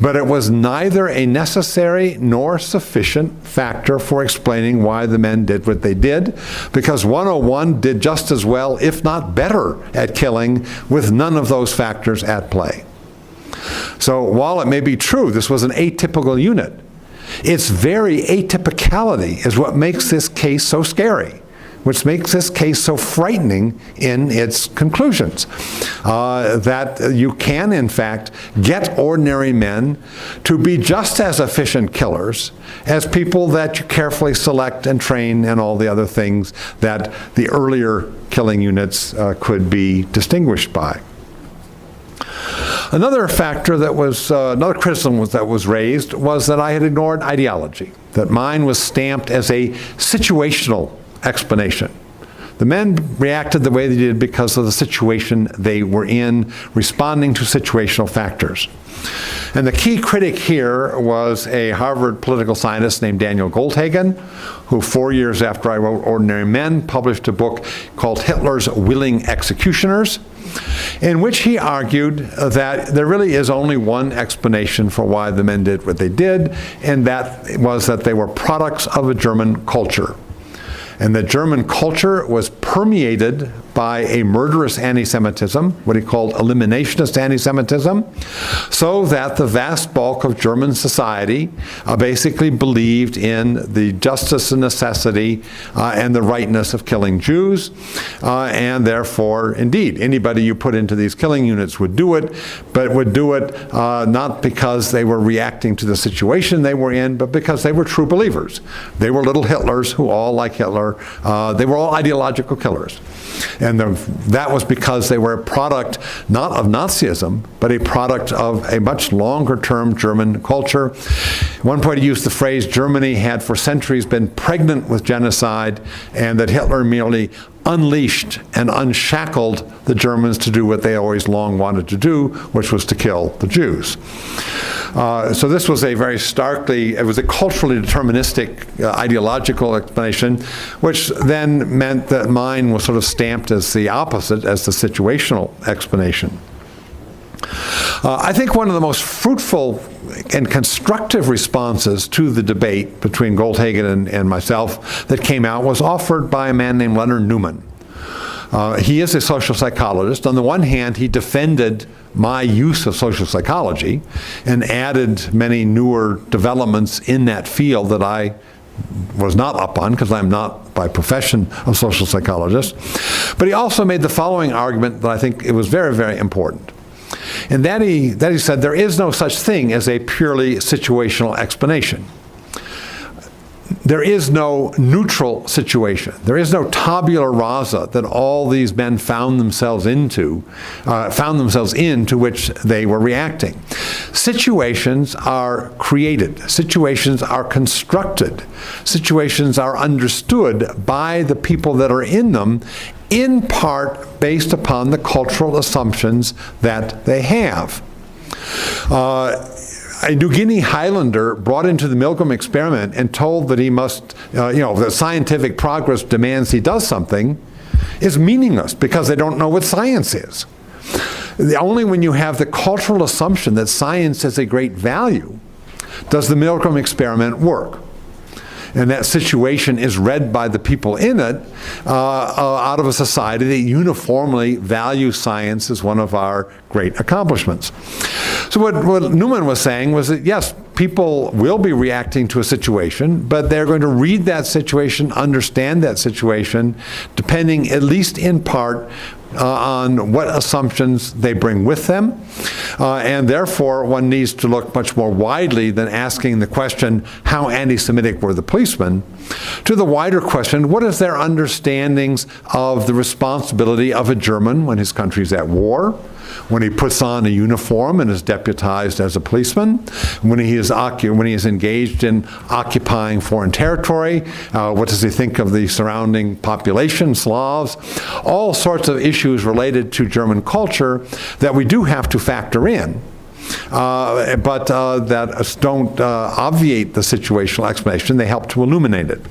B: but it was neither a necessary nor sufficient factor for explaining why the men did what they did, because 101 did just as well, if not better, at killing with none of those factors at play. So while it may be true this was an atypical unit, its very atypicality is what makes this case so scary, which makes this case so frightening in its conclusions. That you can, in fact, get ordinary men to be just as efficient killers as people that you carefully select and train and all the other things that the earlier killing units could be distinguished by. Another factor that was, another criticism that was raised was that I had ignored ideology, that mine was stamped as a situational explanation. The men reacted the way they did because of the situation they were in, responding to situational factors. And the key critic here was a Harvard political scientist named Daniel Goldhagen, who 4 years after I wrote Ordinary Men published a book called Hitler's Willing Executioners, in which he argued that there really is only one explanation for why the men did what they did, and that was that they were products of a German culture. And the German culture was permeated by a murderous anti-Semitism, what he called eliminationist anti-Semitism, so that the vast bulk of German society basically believed in the justice and necessity and the rightness of killing Jews, and therefore, indeed, anybody you put into these killing units would do it, but would do it not because they were reacting to the situation they were in, but because they were true believers. They were little Hitlers who all, like Hitler, they were all ideological killers. And that was because they were a product not of Nazism, but a product of a much longer-term German culture. At one point he used the phrase, Germany had for centuries been pregnant with genocide, and that Hitler merely unleashed and unshackled the Germans to do what they always long wanted to do, which was to kill the Jews. So this was a very starkly, it was a culturally deterministic ideological explanation, which then meant that mine was sort of stamped as the opposite, as the situational explanation. I think one of the most fruitful and constructive responses to the debate between Goldhagen and myself that came out was offered by a man named Leonard Newman. He is a social psychologist. On the one hand, he defended my use of social psychology and added many newer developments in that field that I was not up on, because I'm not by profession a social psychologist. But he also made the following argument that I think it was very, very important. And that he said there is no such thing as a purely situational explanation. There is no neutral situation. There is no tabula rasa that all these men found themselves in to which they were reacting. Situations are created. Situations are constructed. Situations are understood by the people that are in them, in part based upon the cultural assumptions that they have. A New Guinea Highlander brought into the Milgram experiment and told that he must, that scientific progress demands he does something, is meaningless because they don't know what science is. Only when you have the cultural assumption that science has a great value does the Milgram experiment work. And that situation is read by the people in it out of a society that uniformly values science as one of our great accomplishments. So what Newman was saying was that, yes, people will be reacting to a situation, but they're going to read that situation, understand that situation, depending at least in part on what assumptions they bring with them. And therefore, one needs to look much more widely than asking the question, how anti-Semitic were the policemen, to the wider question, what is their understandings of the responsibility of a German when his country's at war, when he puts on a uniform and is deputized as a policeman, when he is engaged in occupying foreign territory, what does he think of the surrounding population, Slavs, all sorts of issues related to German culture that we do have to factor in. But that don't obviate the situational explanation. They help to illuminate it.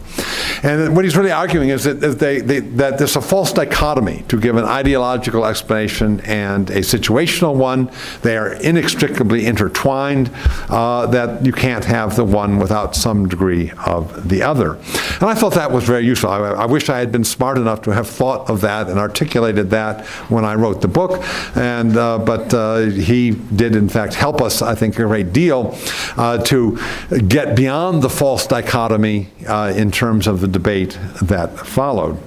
B: And what he's really arguing is that, that there's a false dichotomy to give an ideological explanation and a situational one. They are inextricably intertwined, that you can't have the one without some degree of the other. And I thought that was very useful. I wish I had been smart enough to have thought of that and articulated that when I wrote the book, but he did in fact help us, I think, a great deal to get beyond the false dichotomy in terms of the debate that followed.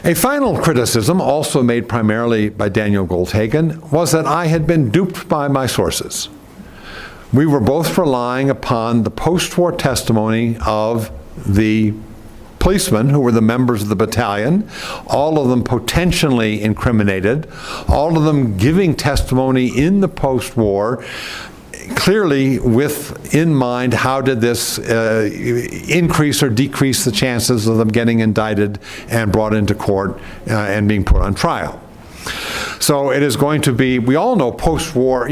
B: A final criticism, also made primarily by Daniel Goldhagen, was that I had been duped by my sources. We were both relying upon the post-war testimony of the policemen who were the members of the battalion, all of them potentially incriminated, all of them giving testimony in the post-war, clearly with in mind how did this increase or decrease the chances of them getting indicted and brought into court and being put on trial. So it is going to be, we all know post-war,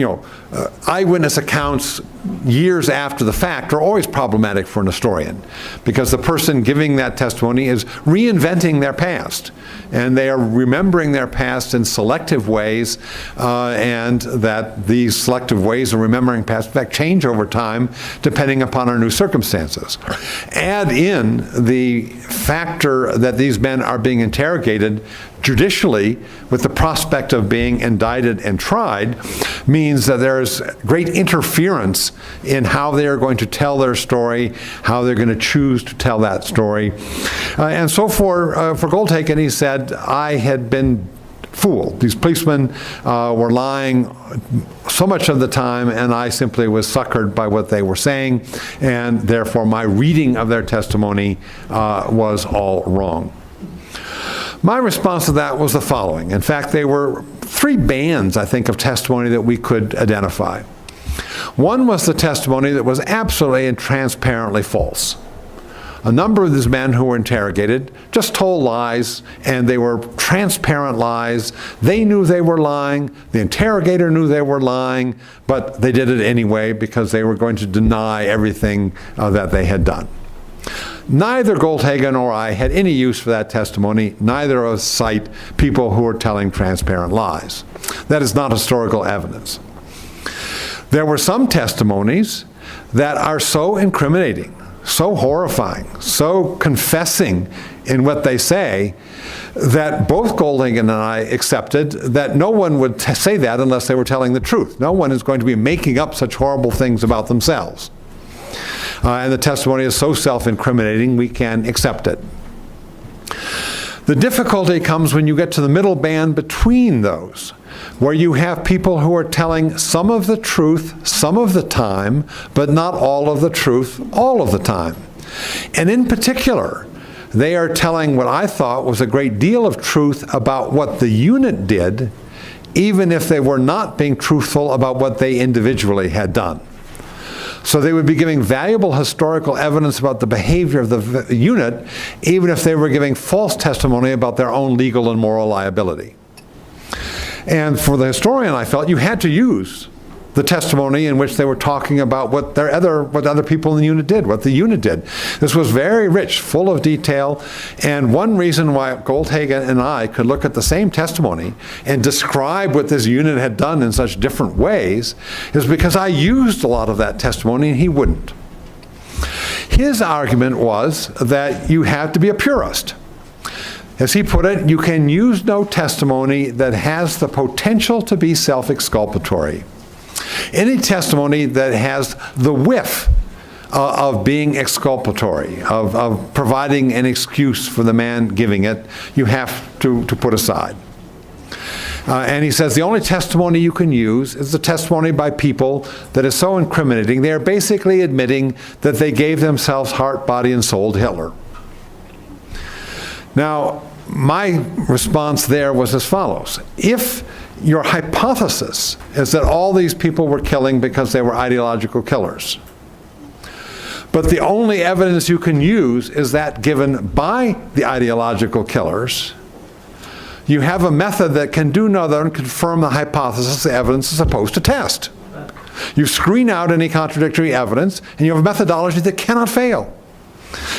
B: eyewitness accounts years after the fact are always problematic for an historian, because the person giving that testimony is reinventing their past, and they are remembering their past in selective ways, and that these selective ways of remembering past, in fact, change over time depending upon our new circumstances. Add in the factor that these men are being interrogated judicially with the prospect of being indicted and tried, means that there's great interference in how they are going to tell their story, how they're going to choose to tell that story. And so for Goldhagen, he said, I had been fooled. These policemen were lying so much of the time, and I simply was suckered by what they were saying, and therefore my reading of their testimony was all wrong. My response to that was the following. In fact, there were three bands, I think, of testimony that we could identify. One was the testimony that was absolutely and transparently false. A number of these men who were interrogated just told lies, and they were transparent lies. They knew they were lying. The interrogator knew they were lying, but they did it anyway because they were going to deny everything that they had done. Neither Goldhagen or I had any use for that testimony. Neither of us cite people who are telling transparent lies. That is not historical evidence. There were some testimonies that are so incriminating, so horrifying, so confessing in what they say, that both Goldhagen and I accepted that no one would say that unless they were telling the truth. No one is going to be making up such horrible things about themselves. And the testimony is so self-incriminating, we can accept it. The difficulty comes when you get to the middle band between those, where you have people who are telling some of the truth some of the time, but not all of the truth all of the time. And in particular, they are telling what I thought was a great deal of truth about what the unit did, even if they were not being truthful about what they individually had done. So they would be giving valuable historical evidence about the behavior of the unit, even if they were giving false testimony about their own legal and moral liability. And for the historian, I felt you had to use the testimony in which they were talking about what other people in the unit did, what the unit did. This was very rich, full of detail, and one reason why Goldhagen and I could look at the same testimony and describe what this unit had done in such different ways is because I used a lot of that testimony and he wouldn't. His argument was that you have to be a purist. As he put it, you can use no testimony that has the potential to be self-exculpatory. Any testimony that has the whiff of being exculpatory, of providing an excuse for the man giving it, you have to put aside. And he says the only testimony you can use is the testimony by people that is so incriminating. They are basically admitting that they gave themselves heart, body, and soul to Hitler. Now, my response there was as follows. If your hypothesis is that all these people were killing because they were ideological killers, but the only evidence you can use is that given by the ideological killers, you have a method that can do no other than confirm the hypothesis the evidence is supposed to test. You screen out any contradictory evidence, and you have a methodology that cannot fail.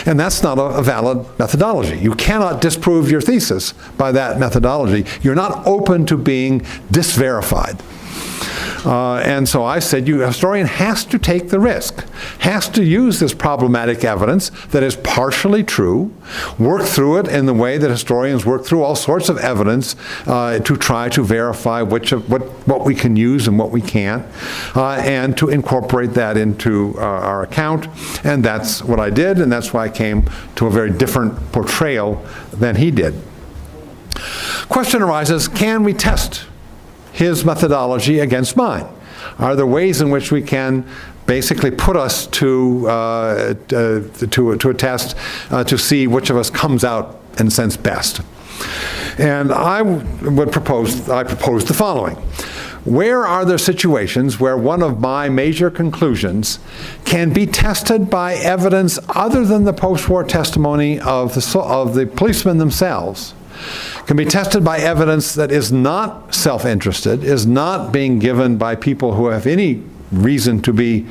B: And that's not a valid methodology. You cannot disprove your thesis by that methodology. You're not open to being disverified. And so I said, a historian has to take the risk, has to use this problematic evidence that is partially true, work through it in the way that historians work through all sorts of evidence to try to verify what we can use and what we can't, and to incorporate that into our account. And that's what I did, and that's why I came to a very different portrayal than he did. Question arises, can we test his methodology against mine? Are there ways in which we can basically put us to a test to see which of us comes out, in a sense, best? And I proposed the following. Where are there situations where one of my major conclusions can be tested by evidence other than the post-war testimony of the policemen themselves, can be tested by evidence that is not self-interested, is not being given by people who have any reason to be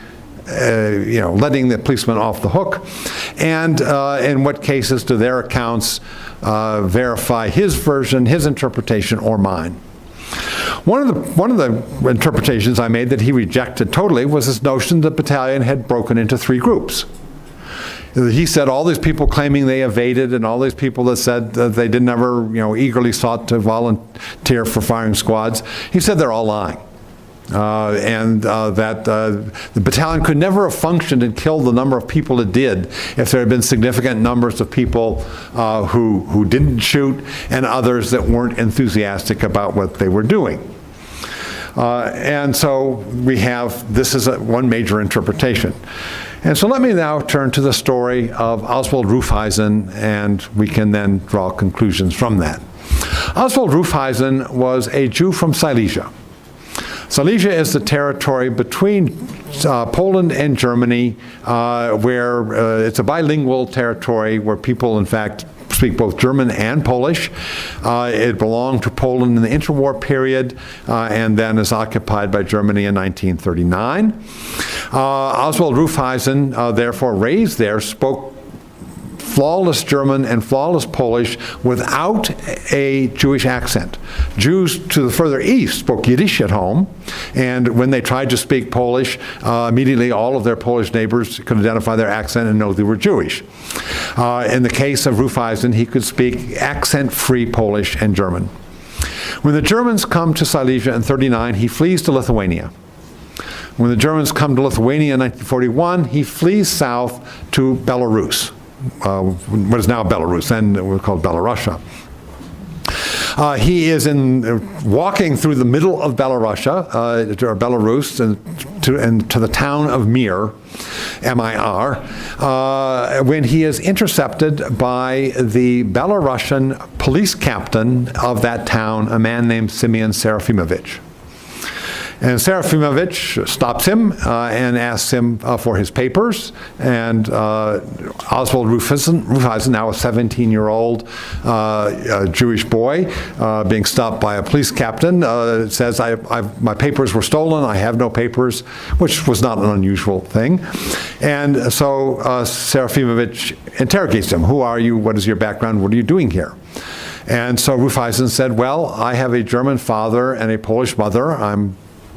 B: letting the policeman off the hook, and in what cases do their accounts verify his version, his interpretation, or mine? One of the interpretations I made that he rejected totally was this notion that the battalion had broken into 3 groups. He said all these people claiming they evaded and all these people that said that they didn't ever, eagerly sought to volunteer for firing squads, he said they're all lying. That the battalion could never have functioned and killed the number of people it did if there had been significant numbers of people who didn't shoot and others that weren't enthusiastic about what they were doing. And so this is one major interpretation. And so let me now turn to the story of Oswald Rufeisen, and we can then draw conclusions from that. Oswald Rufeisen was a Jew from Silesia. Silesia is the territory between Poland and Germany, where it's a bilingual territory where people, in fact, speak both German and Polish. It belonged to Poland in the interwar period and then is occupied by Germany in 1939. Oswald Rufeisen, therefore raised there, spoke flawless German and flawless Polish without a Jewish accent. Jews to the further east spoke Yiddish at home, and when they tried to speak Polish, immediately all of their Polish neighbors could identify their accent and know they were Jewish. In the case of Rufeisen, he could speak accent-free Polish and German. When the Germans come to Silesia in 1939, he flees to Lithuania. When the Germans come to Lithuania in 1941, he flees south to Belarus. What is now Belarus, then it was called Belorussia. He is walking through the middle of Belarus, and to the town of Mir, M-I-R, when he is intercepted by the Belarusian police captain of that town, a man named Simeon Serafimovich. And Serafimovich stops him and asks him for his papers. And Oswald Rufeisen, now a 17-year-old Jewish boy, being stopped by a police captain, says, my papers were stolen, I have no papers, which was not an unusual thing. And so Serafimovich interrogates him. Who are you? What is your background? What are you doing here? And so Rufeisen said, well, I have a German father and a Polish mother.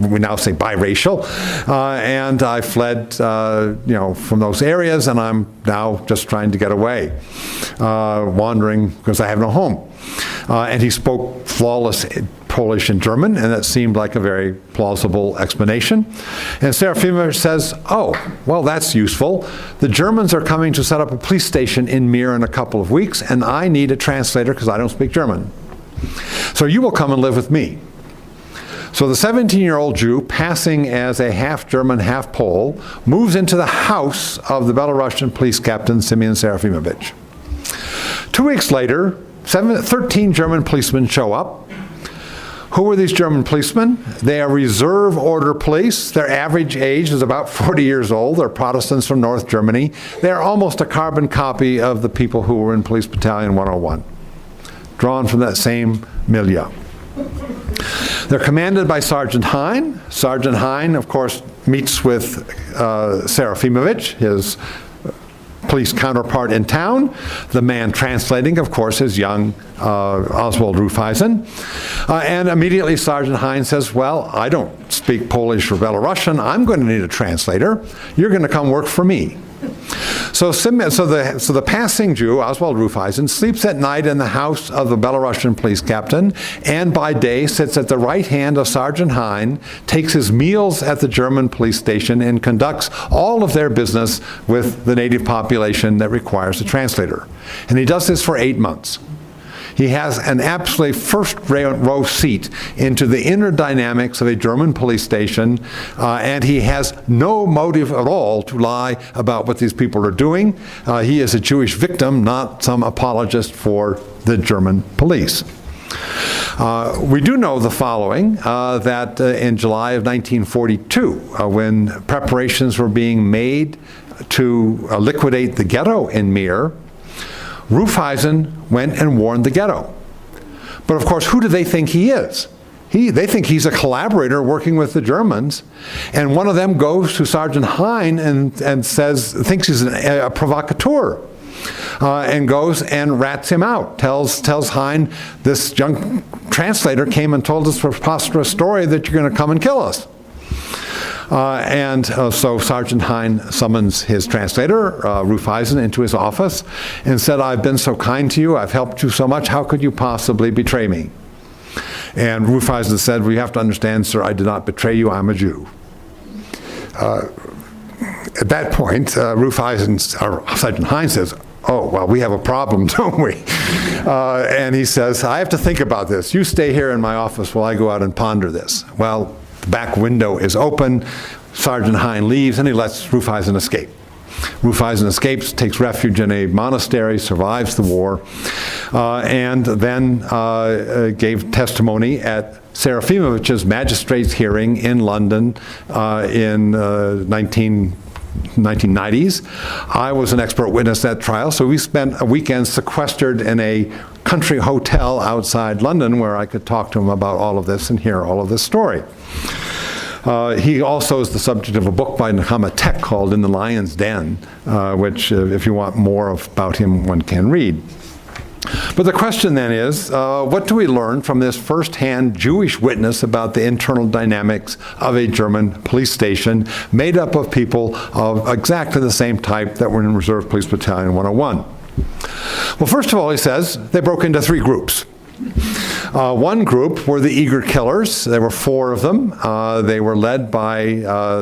B: We now say biracial, and I fled, from those areas, and I'm now just trying to get away, wandering because I have no home. And he spoke flawless Polish and German, and that seemed like a very plausible explanation. And Serafimovich says, oh, well, that's useful. The Germans are coming to set up a police station in Mir in a couple of weeks, and I need a translator because I don't speak German. So you will come and live with me. So the 17-year-old Jew, passing as a half-German, half-Pole, moves into the house of the Belarusian police captain, Simeon Serafimovich. 2 weeks later, 13 German policemen show up. Who are these German policemen? They are reserve order police. Their average age is about 40 years old. They're Protestants from North Germany. They're almost a carbon copy of the people who were in Police Battalion 101, drawn from that same milieu. They're commanded by Sergeant Hein. Sergeant Hein, of course, meets with Serafimovich, his police counterpart in town. The man translating, of course, is young Oswald Rufeisen. And immediately Sergeant Hines says, well, I don't speak Polish or Belarusian. I'm going to need a translator. You're going to come work for me. So the passing Jew, Oswald Rufeisen, sleeps at night in the house of the Belarusian police captain, and by day sits at the right hand of Sergeant Hine, takes his meals at the German police station, and conducts all of their business with the native population that requires a translator. And he does this for 8 months. He has an absolutely first-row seat into the inner dynamics of a German police station, and he has no motive at all to lie about what these people are doing. He is a Jewish victim, not some apologist for the German police. We do know the following, that in July of 1942, when preparations were being made to liquidate the ghetto in Mir, Rufeisen went and warned the ghetto. But of course, who do they think he is? They think he's a collaborator working with the Germans, and one of them goes to Sergeant Hine and thinks he's a provocateur, and goes and rats him out, tells Hine, this young translator came and told us a preposterous story that you're going to come and kill us. So Sergeant Hine summons his translator, Rufeisen, into his office and said, I've been so kind to you, I've helped you so much, how could you possibly betray me? And Rufeisen said, well, you have to understand, sir, I did not betray you, I'm a Jew. At that point, Sergeant Hine says, oh, well, we have a problem, don't we? And he says, I have to think about this. You stay here in my office while I go out and ponder this. Well, the back window is open, Sergeant Hine leaves, and he lets Rufeisen escape. Rufeisen escapes, takes refuge in a monastery, survives the war, and then gave testimony at Serafimovich's magistrate's hearing in London in 1990s. I was an expert witness at that trial, so we spent a weekend sequestered in a country hotel outside London where I could talk to him about all of this and hear all of this story. He also is the subject of a book by Nechama Tech called In the Lion's Den, which, if you want more about him, one can read. But the question then is, what do we learn from this first-hand Jewish witness about the internal dynamics of a German police station made up of people of exactly the same type that were in Reserve Police Battalion 101? Well, first of all, he says they broke into 3 groups. One group were the eager killers. There were 4 of them. They were led by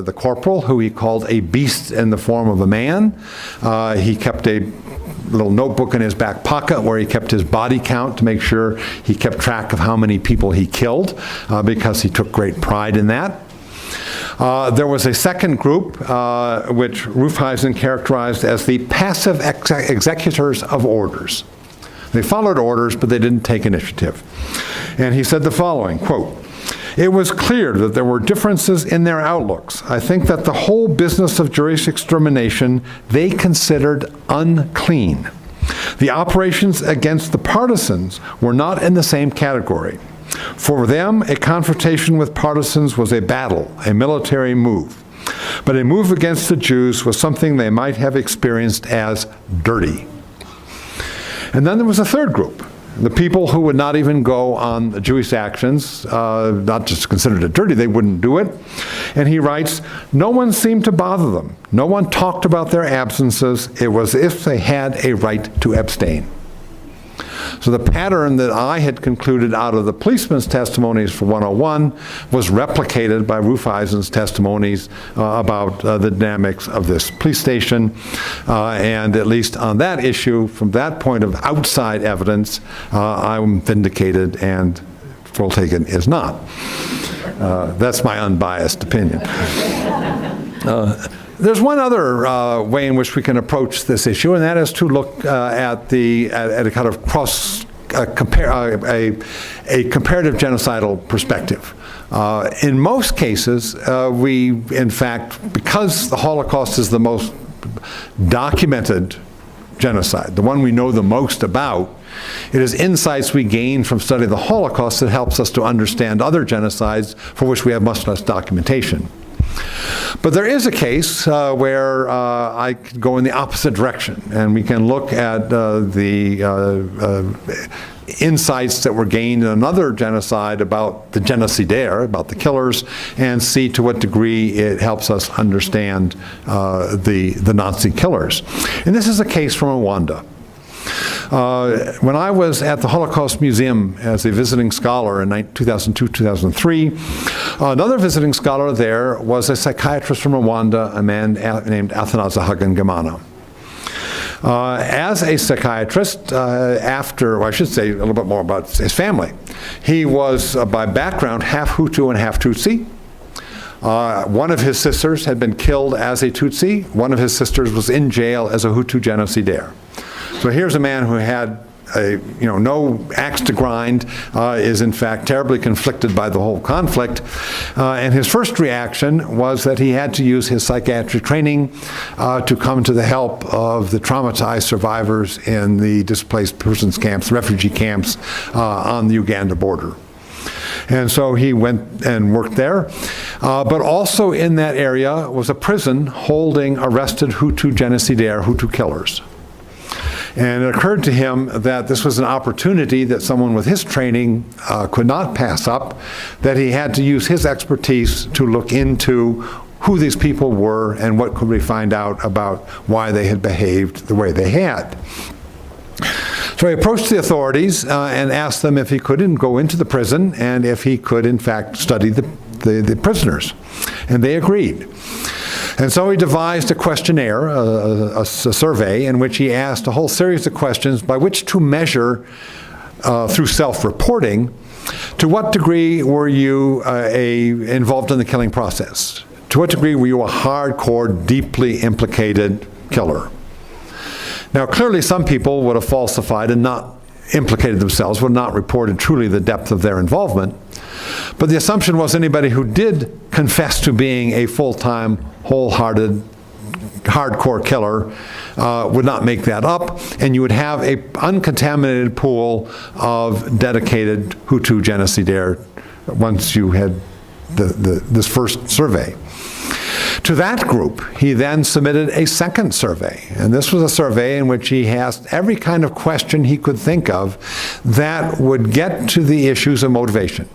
B: the corporal, who he called a beast in the form of a man. He kept a little notebook in his back pocket where he kept his body count to make sure he kept track of how many people he killed, because he took great pride in that. There was a second group, which Rufeisen characterized as the passive executors of orders. They followed orders, but they didn't take initiative. And he said the following, quote, it was clear that there were differences in their outlooks. I think that the whole business of Jewish extermination they considered unclean. The operations against the partisans were not in the same category. For them, a confrontation with partisans was a battle, a military move. But a move against the Jews was something they might have experienced as dirty. And then there was a third group, the people who would not even go on the Jewish actions, not just considered it dirty, they wouldn't do it. And he writes, no one seemed to bother them. No one talked about their absences. It was as if they had a right to abstain. So the pattern that I had concluded out of the policeman's testimonies for 101 was replicated by Rufeisen's testimonies about the dynamics of this police station. And at least on that issue, from that point of outside evidence, I'm vindicated and Voltagen is not. That's my unbiased opinion. There's one other way in which we can approach this issue, and that is to look at a kind of a comparative genocidal perspective. In most cases, we, in fact, because the Holocaust is the most documented genocide, the one we know the most about, it is insights we gain from studying the Holocaust that helps us to understand other genocides for which we have much less documentation. But there is a case where I could go in the opposite direction, and we can look at the insights that were gained in another genocide about the genocidaire, about the killers, and see to what degree it helps us understand the Nazi killers. And this is a case from Rwanda. When I was at the Holocaust Museum as a visiting scholar in 2002-2003, another visiting scholar there was a psychiatrist from Rwanda, a man named Athanase Hagengamana. As a psychiatrist, I should say a little bit more about his family. He was, by background, half Hutu and half Tutsi. One of his sisters had been killed as a Tutsi. One of his sisters was in jail as a Hutu genocidaire. So here's a man who had no axe to grind, is in fact terribly conflicted by the whole conflict. And his first reaction was that he had to use his psychiatric training to come to the help of the traumatized survivors in the displaced persons camps, refugee camps on the Uganda border. And so he went and worked there. But also in that area was a prison holding arrested Hutu genocidaire, Hutu killers. And it occurred to him that this was an opportunity that someone with his training could not pass up, that he had to use his expertise to look into who these people were and what could we find out about why they had behaved the way they had. So he approached the authorities and asked them if he couldn't go into the prison and if he could, in fact, study the prisoners. And they agreed. And so he devised a questionnaire, a survey, in which he asked a whole series of questions by which to measure, through self-reporting, to what degree were you involved in the killing process? To what degree were you a hardcore, deeply implicated killer? Now, clearly some people would have falsified and not implicated themselves, would not reported truly the depth of their involvement. But the assumption was anybody who did confess to being a full-time, wholehearted, hardcore killer would not make that up, and you would have an uncontaminated pool of dedicated Hutu genocidaire once you had this first survey. To that group, he then submitted a second survey, and this was a survey in which he asked every kind of question he could think of that would get to the issues of motivation.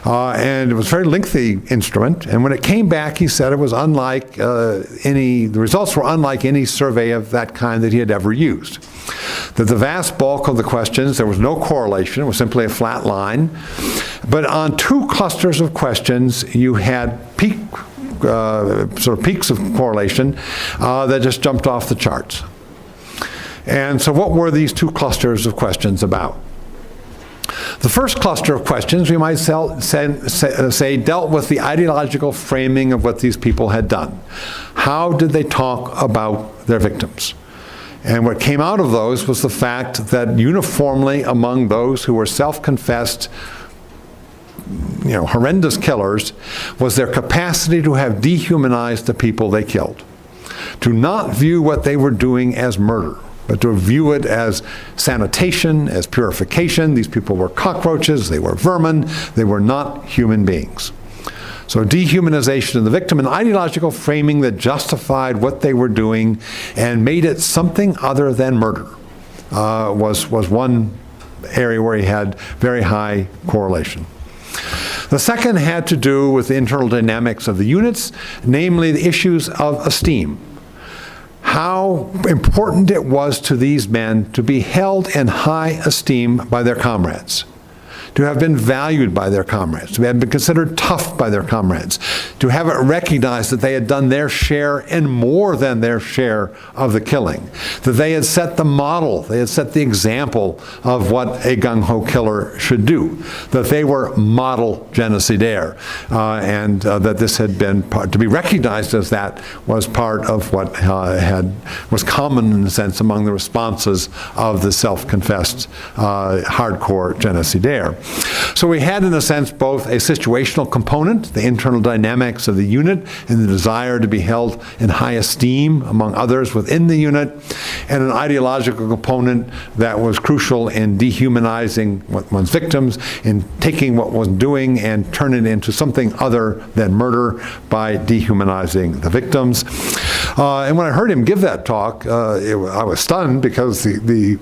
B: And it was a very lengthy instrument, and when it came back, he said it was unlike the results were unlike any survey of that kind that he had ever used. That the vast bulk of the questions, there was no correlation, it was simply a flat line. But on two clusters of questions, you had sort of peaks of correlation that just jumped off the charts. And so what were these two clusters of questions about? The first cluster of questions, we might say, dealt with the ideological framing of what these people had done. How did they talk about their victims? And what came out of those was the fact that uniformly among those who were self-confessed, horrendous killers, was their capacity to have dehumanized the people they killed. To not view what they were doing as murder, but to view it as sanitation, as purification. These people were cockroaches, they were vermin, they were not human beings. So dehumanization of the victim, an ideological framing that justified what they were doing and made it something other than murder, was one area where he had very high correlation. The second had to do with the internal dynamics of the units, namely the issues of esteem. How important it was to these men to be held in high esteem by their comrades, to have been valued by their comrades, to have been considered tough by their comrades, to have it recognized that they had done their share and more than their share of the killing, that they had set the model, they had set the example of what a gung-ho killer should do, that they were model genocidaire, and that this had been to be recognized as that was part of what was common in a sense among the responses of the self-confessed hardcore genocidaire. So we had, in a sense, both a situational component, the internal dynamics of the unit, and the desire to be held in high esteem among others within the unit, and an ideological component that was crucial in dehumanizing one's victims, in taking what one's doing and turning it into something other than murder by dehumanizing the victims. And when I heard him give that talk, I was stunned because the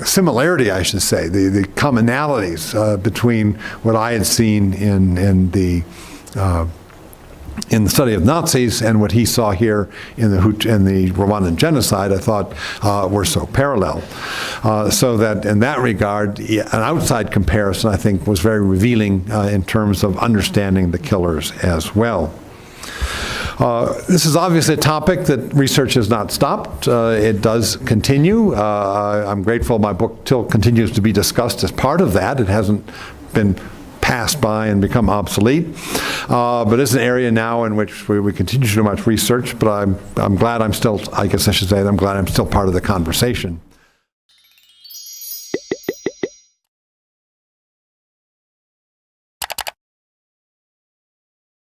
B: similarity, I should say, the commonalities between what I had seen in the study of Nazis and what he saw here in the Rwandan genocide, I thought were so parallel. So that in that regard, an outside comparison, I think, was very revealing in terms of understanding the killers as well. This is obviously a topic that research has not stopped. It does continue. I'm grateful my book still continues to be discussed as part of that. It hasn't been passed by and become obsolete. But it's an area now in which we continue to do much research, but I'm glad I'm still, I guess I should say, I'm glad I'm still part of the conversation.